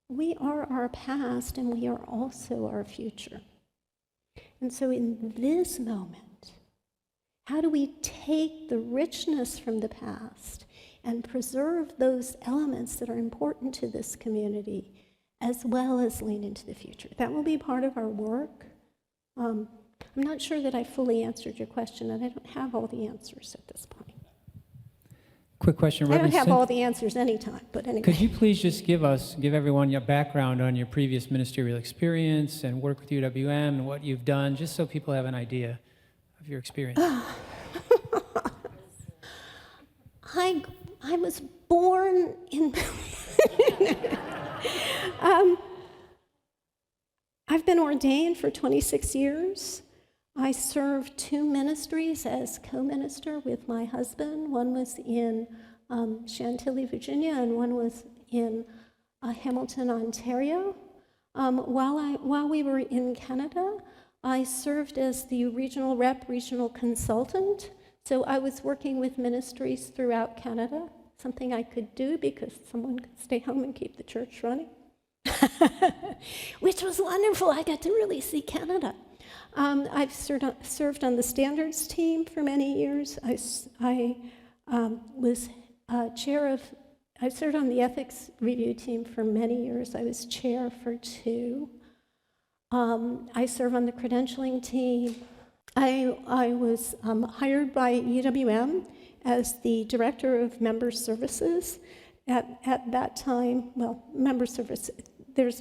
We are our past and we are also our future. And so in this moment, how do we take the richness from the past and preserve those elements that are important to this community, as well as lean into the future? That will be part of our work. I'm not sure that I fully answered your question, and I don't have all the answers at this point. Quick question, I don't Reverend have all the answers anytime, but anyway. Could you please just give everyone your background on your previous ministerial experience and work with UWM and what you've done, just so people have an idea of your experience? I was born in... I've been ordained for 26 years. I served 2 ministries as co-minister with my husband. One was in Chantilly, Virginia, and one was in Hamilton, Ontario. While we were in Canada, I served as the regional rep, regional consultant. So I was working with ministries throughout Canada, something I could do because someone could stay home and keep the church running, which was wonderful. I got to really see Canada. I've served on the standards team for many years. I served on the ethics review team for many years. I was chair for 2. I serve on the credentialing team. I was hired by UWM as the director of member services. At that time, well, member service, they've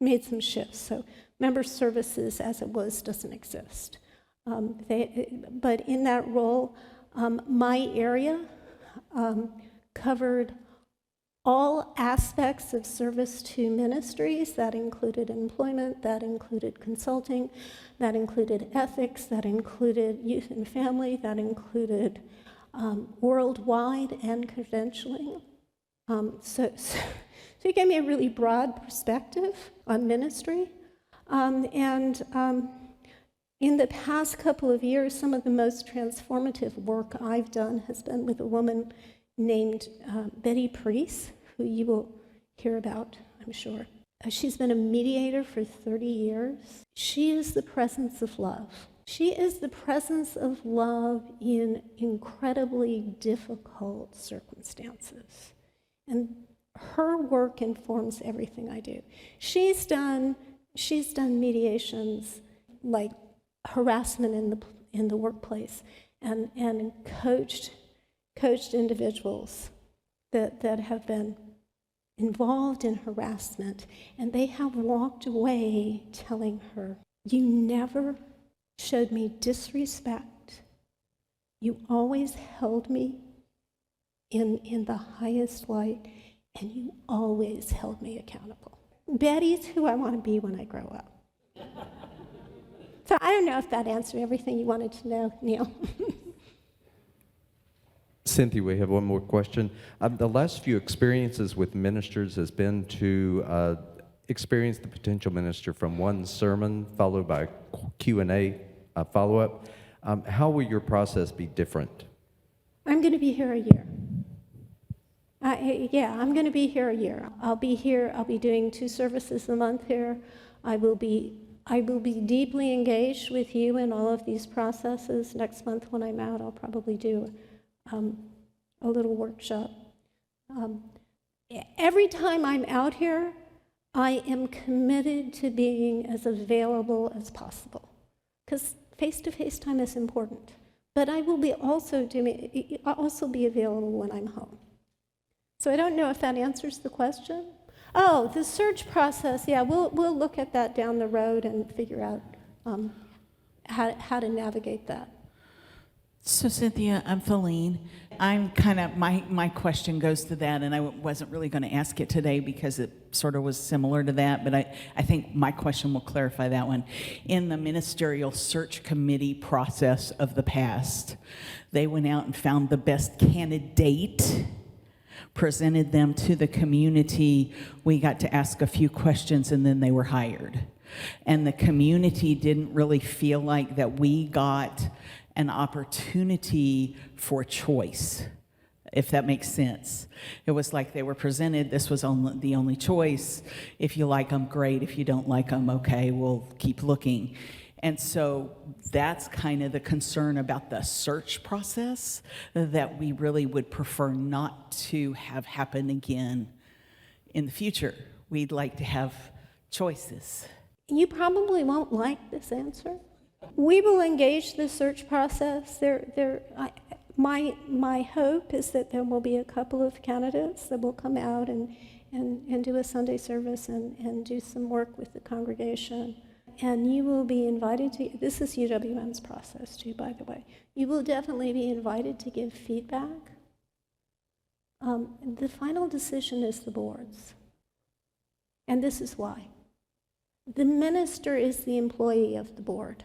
made some shifts, so member services as it was doesn't exist. But in that role, my area covered all aspects of service to ministries. That included employment, that included consulting, that included ethics, that included youth and family, that included worldwide and credentialing. So it gave me a really broad perspective on ministry. In the past couple of years, some of the most transformative work I've done has been with a woman named Betty Priest, who you will hear about, I'm sure. She's been a mediator for 30 years. She is the presence of love. She is the presence of love in incredibly difficult circumstances. And her work informs everything I do. She's done mediations like harassment in the workplace and coached individuals that have been involved in harassment, and they have walked away telling her, "You never showed me disrespect. You always held me in the highest light, and you always held me accountable." Betty's who I want to be when I grow up. So I don't know if that answered everything you wanted to know, Neil. Cynthia, we have one more question. The last few experiences with ministers has been to experience the potential minister from one sermon followed by Q&A follow-up. How will your process be different? I'm going to be here a year. I'm going to be here a year. I'll be here. I'll be doing 2 services a month here. I will be deeply engaged with you in all of these processes. Next month when I'm out, I'll probably do a little workshop. Every time I'm out here, I am committed to being as available as possible, because face-to-face time is important. But I will also be available when I'm home. So I don't know if that answers the question. Oh, the search process, yeah, we'll look at that down the road and figure out how to navigate that. So Cynthia, I'm Feline. I'm my question goes to that, and I wasn't really going to ask it today because it sort of was similar to that, but I think my question will clarify that one. In the ministerial search committee process of the past, they went out and found the best candidate, presented them to the community. We got to ask a few questions, and then they were hired. And the community didn't really feel like that we got an opportunity for choice. if that makes sense. It was like they were presented, this was the only choice. If you like them, great. If you don't like them, okay, we'll keep looking. And so that's kind of the concern about the search process that we really would prefer not to have happen again in the future. We'd like to have choices. You probably won't like this answer. We will engage the search process. My hope is that there will be a couple of candidates that will come out and do a Sunday service and do some work with the congregation. And you will be invited to, this is UWM's process too, by the way. You will definitely be invited to give feedback. The final decision is the board's. And this is why. The minister is the employee of the board.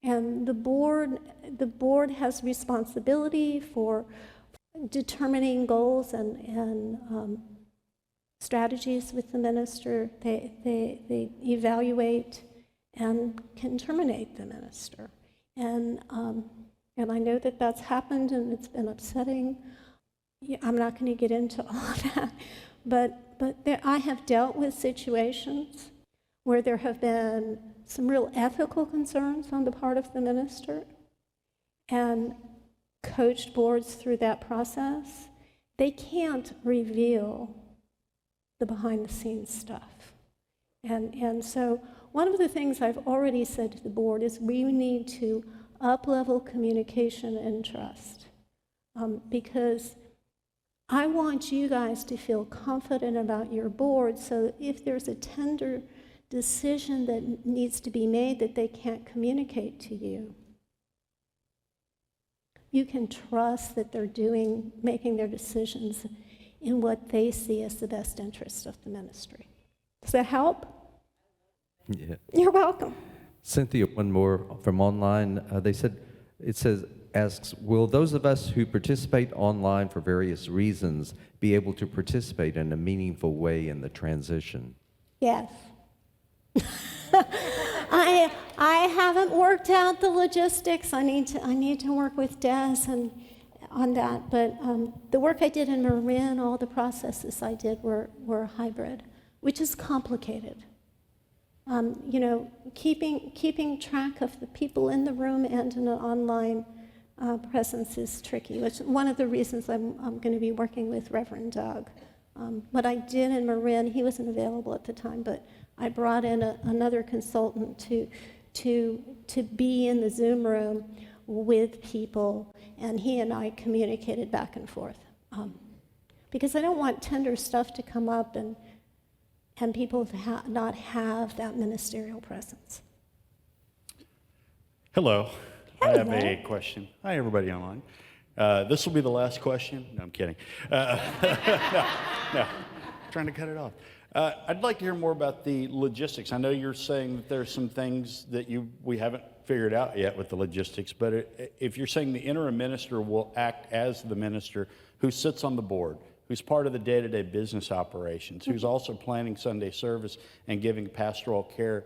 And the board has responsibility for determining goals and strategies with the minister. They evaluate and can terminate the minister. And I know that that's happened and it's been upsetting. I'm not going to get into all of that, but I have dealt with situations where there have been some real ethical concerns on the part of the minister and coached boards through that process. They can't reveal the behind-the-scenes stuff. And so one of the things I've already said to the board is we need to up-level communication and trust, because I want you guys to feel confident about your board, so if there's a tender decision that needs to be made that they can't communicate to you, you can trust that they're making their decisions in what they see as the best interest of the ministry. Does that help? Yeah. You're welcome. Cynthia, one more from online. Asks, will those of us who participate online for various reasons be able to participate in a meaningful way in the transition? Yes. I haven't worked out the logistics. I need to work with Des on that. But the work I did in Marin, all the processes I did were hybrid, which is complicated. Keeping track of the people in the room and in an online presence is tricky, which is one of the reasons I'm going to be working with Reverend Doug. What I did in Marin, he wasn't available at the time, but I brought in another consultant to be in the Zoom room with people, and he and I communicated back and forth. Because I don't want tender stuff to come up and people not have that ministerial presence. Hello. Hello. I have a question. Hi, everybody online. This will be the last question. No, I'm kidding. No, trying to cut it off. I'd like to hear more about the logistics. I know you're saying that there's some things that we haven't figured out yet with the logistics, but if you're saying the interim minister will act as the minister who sits on the board, who's part of the day-to-day business operations, who's also planning Sunday service and giving pastoral care,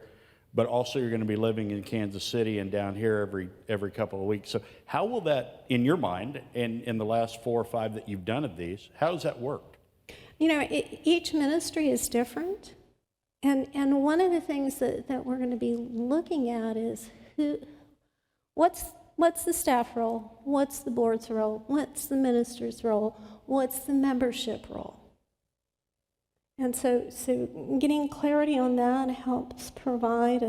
but also you're going to be living in Kansas City and down here every couple of weeks. So how will that, in your mind, and in the last 4 or 5 that you've done of these, how has that worked? Each ministry is different. And one of the things that we're going to be looking at is what's the staff role? What's the board's role? What's the minister's role? What's the membership role? And so getting clarity on that helps provide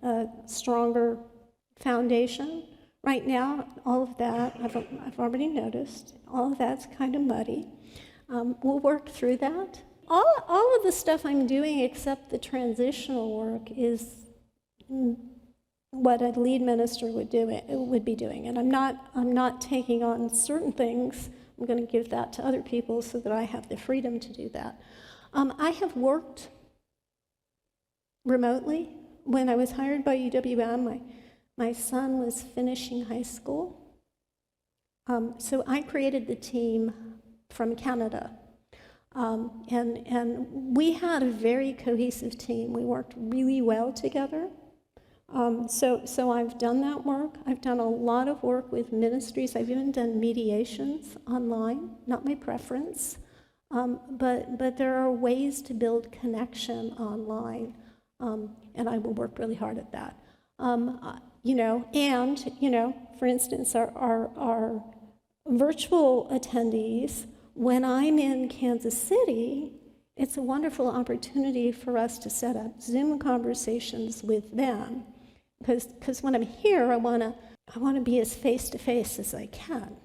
a stronger foundation. Right now, all of that, I've already noticed, all of that's kind of muddy. We'll work through that. All of the stuff I'm doing except the transitional work is what a lead minister would be doing. And I'm not taking on certain things. I'm going to give that to other people so that I have the freedom to do that. I have worked remotely. When I was hired by UWM, my son was finishing high school. So I created the team from Canada. And we had a very cohesive team. We worked really well together. So I've done that work. I've done a lot of work with ministries. I've even done mediations online, not my preference. But there are ways to build connection online, and I will work really hard at that. For instance, our virtual attendees, when I'm in Kansas City, it's a wonderful opportunity for us to set up Zoom conversations with them, because when I'm here, I want to be as face-to-face as I can.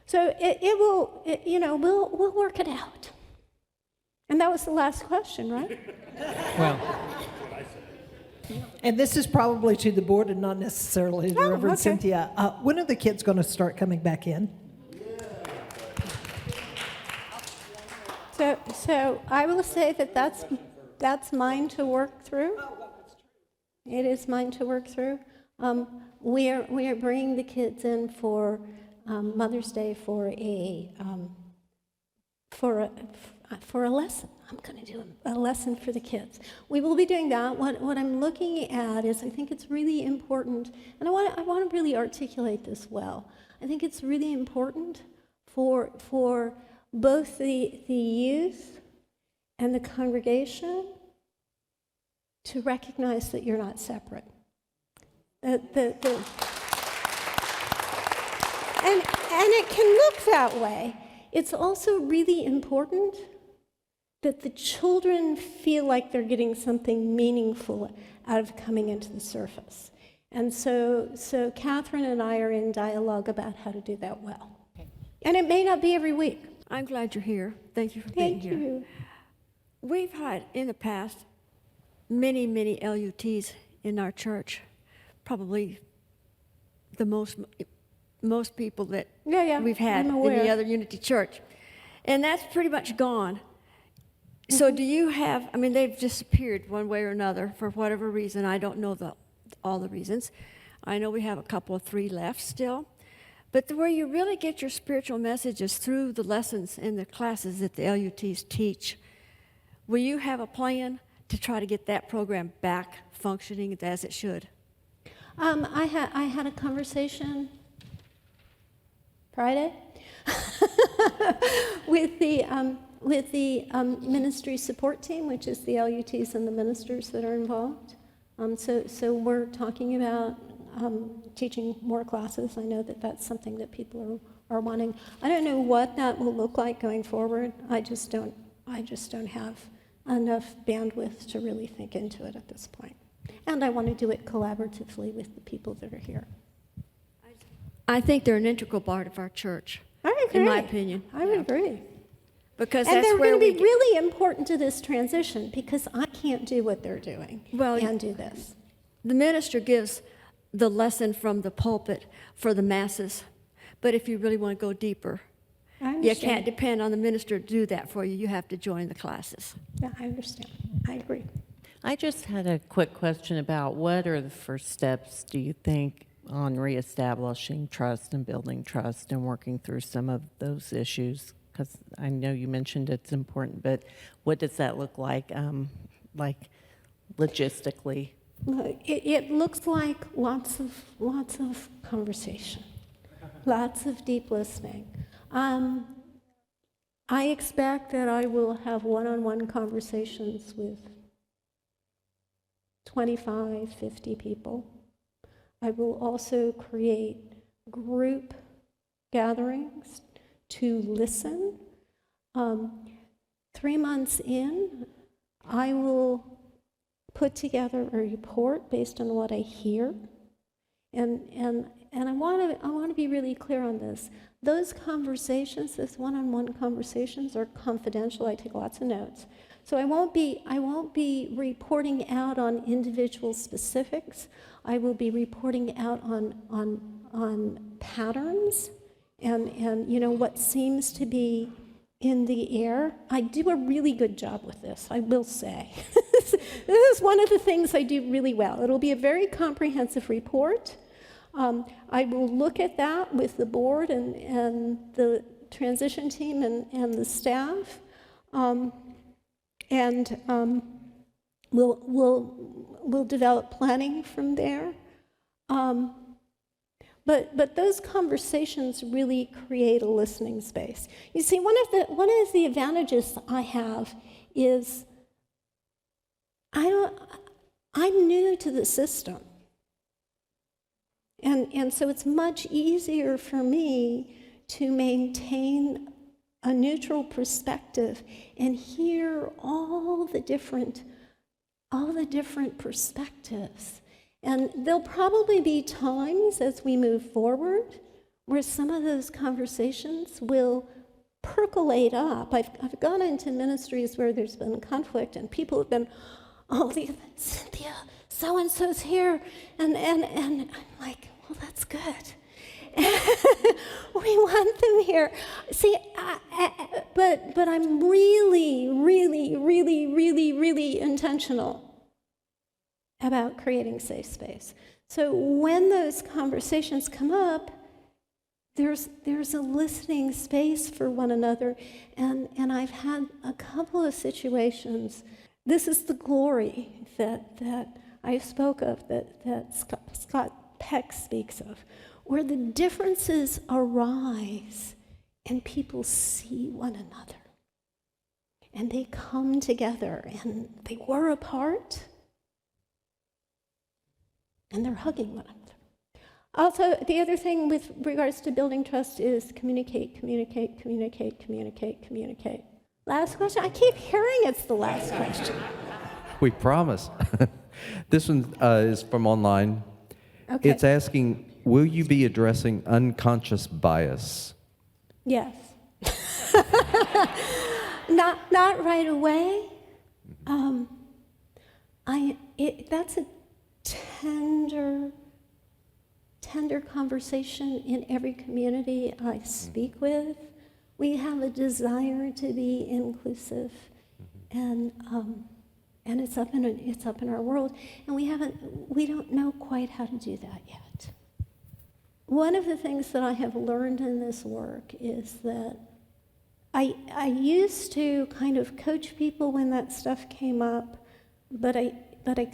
So we'll work it out. And that was the last question, right? Well, and this is probably to the board and not necessarily to Reverend Cynthia. When are the kids going to start coming back in? So I will say that's mine to work through. It is mine to work through. We are bringing the kids in for Mother's Day for a lesson. I'm going to do a lesson for the kids. We will be doing that. What I'm looking at is, I think it's really important, and I want to really articulate this well. I think it's really important for both the youth and the congregation to recognize that you're not separate. And it can look that way. It's also really important that the children feel like they're getting something meaningful out of coming into the surface. And so Catherine and I are in dialogue about how to do that well. And it may not be every week. I'm glad you're here. Thank you for being here. Thank you. We've had, in the past, many, many LUTs in our church. Probably the most people that we've had in the other Unity Church. And that's pretty much gone. So do you have, they've disappeared one way or another for whatever reason. I don't know all the reasons. I know we have a couple of 3 left still. But where you really get your spiritual messages through the lessons in the classes that the LUTs teach, will you have a plan to try to get that program back functioning as it should? I had a conversation Friday with the ministry support team, which is the LUTs and the ministers that are involved. So we're talking about teaching more classes. I know that that's something that people are wanting. I don't know what that will look like going forward. I just don't have enough bandwidth to really think into it at this point. And I want to do it collaboratively with the people that are here. I think they're an integral part of our church. I agree. In my opinion. I agree. Because and that's they're where going to be really important to this transition, because I can't do what they're doing and do this. The minister gives the lesson from the pulpit for the masses. But if you really want to go deeper, you can't depend on the minister to do that for you. You have to join the classes. Yeah, I understand. I agree. I just had a quick question about what are the first steps, do you think, on reestablishing trust and building trust and working through some of those issues? Because I know you mentioned it's important, but what does that look like logistically? It looks like lots of conversation, lots of deep listening. I expect that I will have one-on-one conversations with 25, 50 people. I will also create group gatherings to listen. 3 months in, I will put together a report based on what I hear. And I want to be really clear on this. Those conversations, those one-on-one conversations, are confidential. I take lots of notes. So I won't be reporting out on individual specifics. I will be reporting out on patterns and what seems to be in the air. I do a really good job with this, I will say. This is one of the things I do really well. It'll be a very comprehensive report. I will look at that with the board and the transition team and the staff. And we'll develop planning from there. But those conversations really create a listening space. You see, one of the advantages I have is I'm new to the system. And so it's much easier for me to maintain a neutral perspective and hear all the different perspectives. And there'll probably be times as we move forward where some of those conversations will percolate up. I've gone into ministries where there's been conflict and people have been, oh, Cynthia, so-and-so's here. And I'm like, well, that's good. We want them here. See, but I'm really, really, really, really, really intentional about creating safe space. So when those conversations come up, there's a listening space for one another, and I've had a couple of situations. This is the glory that I spoke of, that Scott Peck speaks of, where the differences arise and people see one another. And they come together, and they were apart, and they're hugging one another. Also, the other thing with regards to building trust is communicate. Last question? I keep hearing it's the last question. We promise. This one is from online. Okay. It's asking, will you be addressing unconscious bias? Yes. Not right away. That's a tender conversation in every community I speak with. We have a desire to be inclusive, and it's up in our world, and we don't know quite how to do that yet. One of the things that I have learned in this work is that I used to kind of coach people when that stuff came up, but I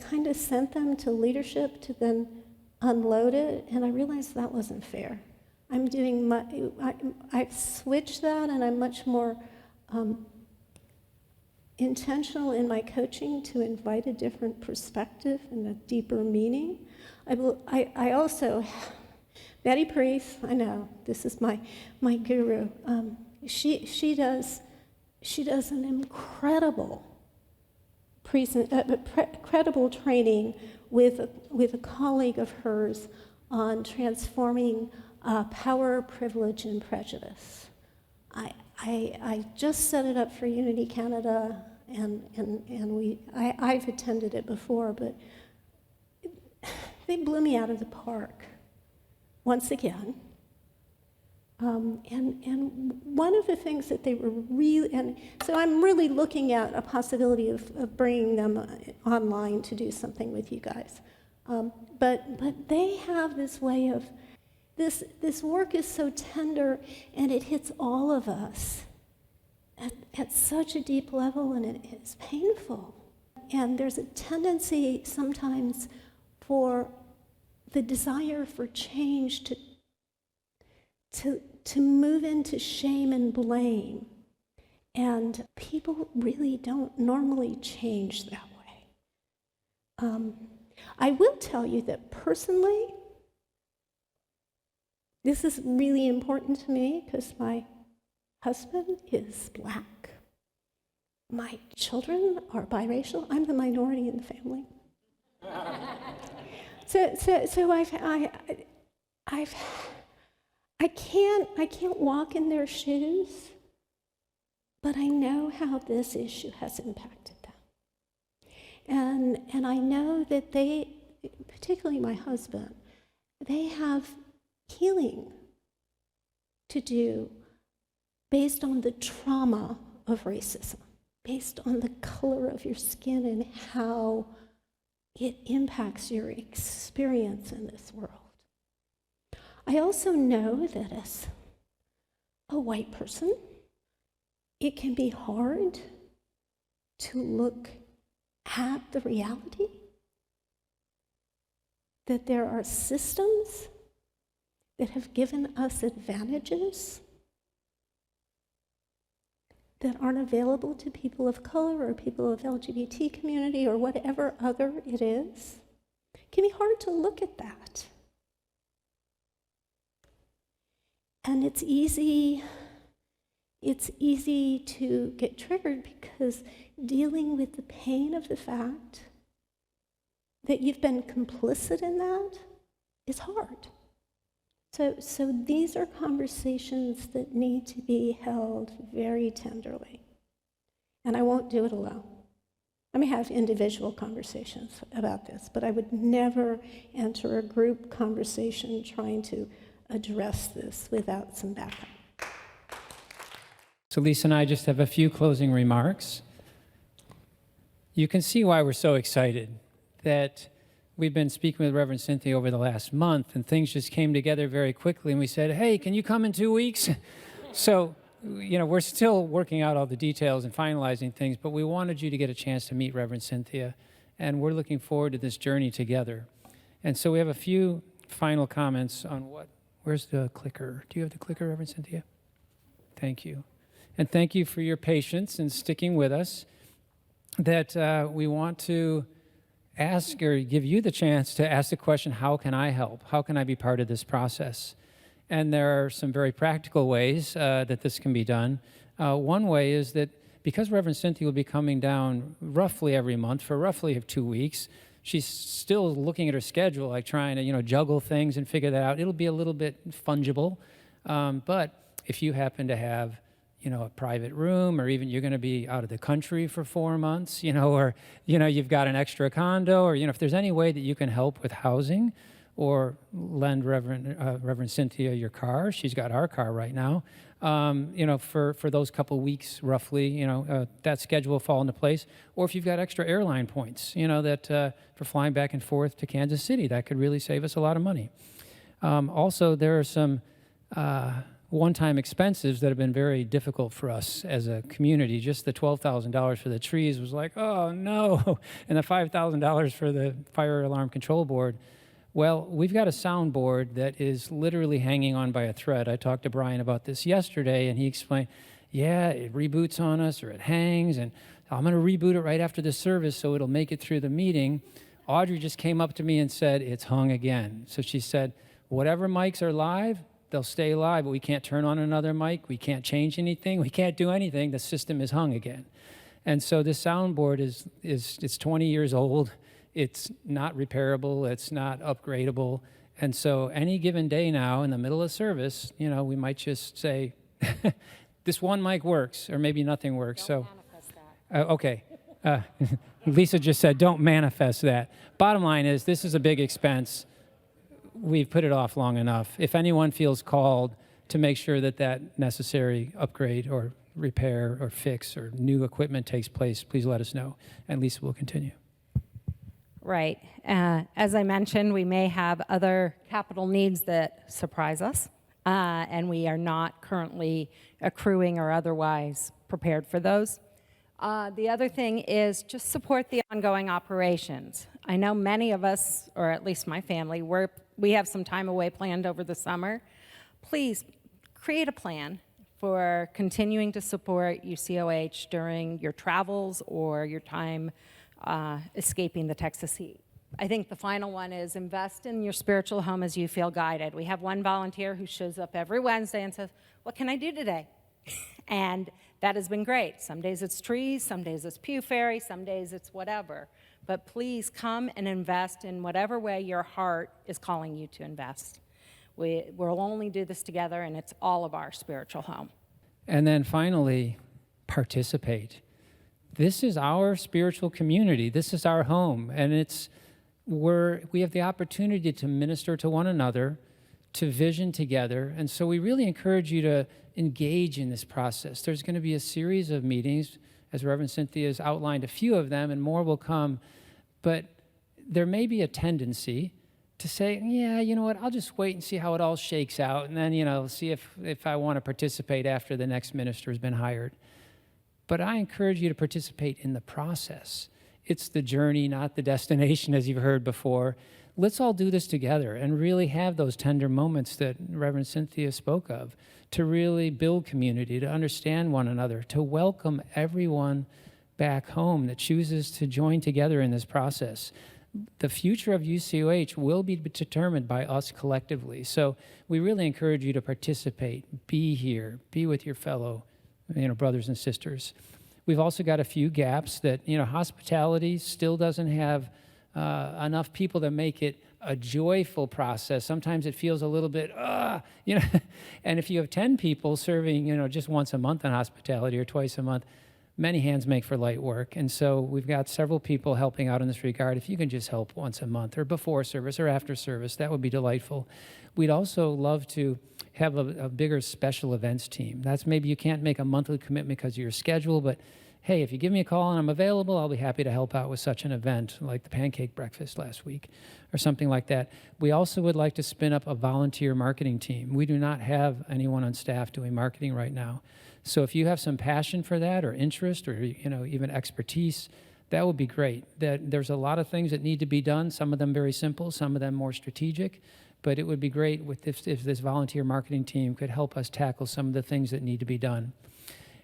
kind of sent them to leadership to then unload it, and I realized that wasn't fair. I've switched that, and I'm much more intentional in my coaching to invite a different perspective and a deeper meaning. I also, Betty Priest, I know, this is my guru. She does an incredible training with a colleague of hers on transforming power, privilege, and prejudice. I just set it up for Unity Canada, and I've attended it before, but they blew me out of the park once again. And one of the things that they were really, and so I'm really looking at a possibility of bringing them online to do something with you guys. But they have this way of, this work is so tender, and it hits all of us at such a deep level, and it is painful. And there's a tendency sometimes for the desire for change to move into shame and blame. And people really don't normally change that way. I will tell you that personally, this is really important to me because my husband is Black. My children are biracial. I'm the minority in the family. So I can't walk in their shoes, but I know how this issue has impacted them. And I know that they, particularly my husband, they have healing to do based on the trauma of racism, based on the color of your skin and how it impacts your experience in this world. I also know that as a white person, it can be hard to look have the reality that there are systems that have given us advantages that aren't available to people of color or people of LGBT community or whatever other it is. It can be hard to look at that. And it's easy to get triggered because dealing with the pain of the fact that you've been complicit in that is hard. So these are conversations that need to be held very tenderly. And I won't do it alone. I may have individual conversations about this, but I would never enter a group conversation trying to address this without some backup. So Lisa and I just have a few closing remarks. You can see why we're so excited that we've been speaking with Reverend Cynthia over the last month, and things just came together very quickly, and we said, hey, can you come in 2 weeks? So, we're still working out all the details and finalizing things, but we wanted you to get a chance to meet Reverend Cynthia, and we're looking forward to this journey together. And so we have a few final comments on where's the clicker? Do you have the clicker, Reverend Cynthia? Thank you. And thank you for your patience and sticking with us, that we want to ask or give you the chance to ask the question, how can I help? How can I be part of this process? And there are some very practical ways that this can be done. One way is that because Reverend Cynthia will be coming down roughly every month for roughly 2 weeks, she's still looking at her schedule, like trying to, juggle things and figure that out. It'll be a little bit fungible. But if you happen to have a private room, or even you're going to be out of the country for 4 months, or, you've got an extra condo, or, if there's any way that you can help with housing or lend Reverend Cynthia your car. She's got our car right now. For those couple weeks, roughly, that schedule will fall into place. Or if you've got extra airline points, that for flying back and forth to Kansas City, that could really save us a lot of money. Also, there are some one-time expenses that have been very difficult for us as a community. Just the $12,000 for the trees was like, oh no, and the $5,000 for the fire alarm control board. Well, we've got a soundboard that is literally hanging on by a thread. I talked to Brian about this yesterday, and he explained, yeah, it reboots on us or it hangs, and I'm going to reboot it right after the service so it'll make it through the meeting. Audrey just came up to me and said, it's hung again. So she said, whatever mics are live, they'll stay live, but we can't turn on another mic. We can't change anything. We can't do anything. The system is hung again. And so this soundboard it's 20 years old. It's not repairable. It's not upgradable. And so any given day now in the middle of service, we might just say, this one mic works, or maybe nothing works. Don't manifest that. Okay. Lisa just said, don't manifest that. Bottom line is, this is a big expense. We've put it off long enough. If anyone feels called to make sure that that necessary upgrade or repair or fix or new equipment takes place, please let us know, and Lisa will continue. Right. As I mentioned, we may have other capital needs that surprise us, and we are not currently accruing or otherwise prepared for those. The other thing is just support the ongoing operations. I know many of us, or at least my family, we have some time away planned over the summer. Please create a plan for continuing to support UCOH during your travels or your time escaping the Texas heat. I think the final one is invest in your spiritual home as you feel guided. We have one volunteer who shows up every Wednesday and says, what can I do today? And that has been great. Some days it's trees, some days it's pew fairy, some days it's whatever. But please come and invest in whatever way your heart is calling you to invest. We'll only do this together, and it's all of our spiritual home. And then finally, participate. This is our spiritual community. This is our home, and we have the opportunity to minister to one another, to vision together, and so we really encourage you to engage in this process. There's going to be a series of meetings, as Reverend Cynthia has outlined a few of them, and more will come, but there may be a tendency to say, yeah, you know what, I'll just wait and see how it all shakes out, and then, see if I want to participate after the next minister has been hired. But I encourage you to participate in the process. It's the journey, not the destination, as you've heard before. Let's all do this together and really have those tender moments that Reverend Cynthia spoke of, to really build community, to understand one another, to welcome everyone back home that chooses to join together in this process. The future of UCOH will be determined by us collectively. So we really encourage you to participate, be here, be with your fellow, brothers and sisters. We've also got a few gaps that, hospitality still doesn't have enough people that make it a joyful process. Sometimes it feels a little bit, and if you have 10 people serving, just once a month in hospitality or twice a month, many hands make for light work. And so we've got several people helping out in this regard. If you can just help once a month or before service or after service, that would be delightful. We'd also love to have a bigger special events team. That's maybe you can't make a monthly commitment because of your schedule, but hey, if you give me a call and I'm available, I'll be happy to help out with such an event like the pancake breakfast last week or something like that. We also would like to spin up a volunteer marketing team. We do not have anyone on staff doing marketing right now. So if you have some passion for that or interest or even expertise, that would be great. There's a lot of things that need to be done, some of them very simple, some of them more strategic, but it would be great if this volunteer marketing team could help us tackle some of the things that need to be done.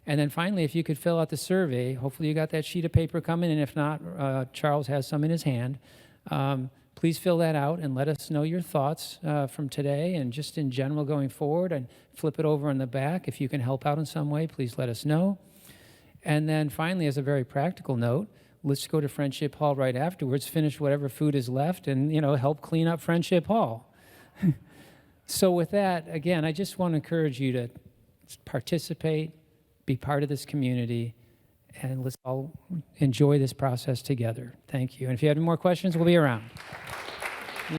And then finally, if you could fill out the survey, hopefully you got that sheet of paper coming, and if not, Charles has some in his hand. Please fill that out and let us know your thoughts from today and just in general going forward, and flip it over in the back. If you can help out in some way, please let us know. And then finally, as a very practical note, let's go to Friendship Hall right afterwards, finish whatever food is left, and help clean up Friendship Hall. So with that, again, I just want to encourage you to participate, be part of this community, and let's all enjoy this process together. Thank you. And if you have any more questions, we'll be around.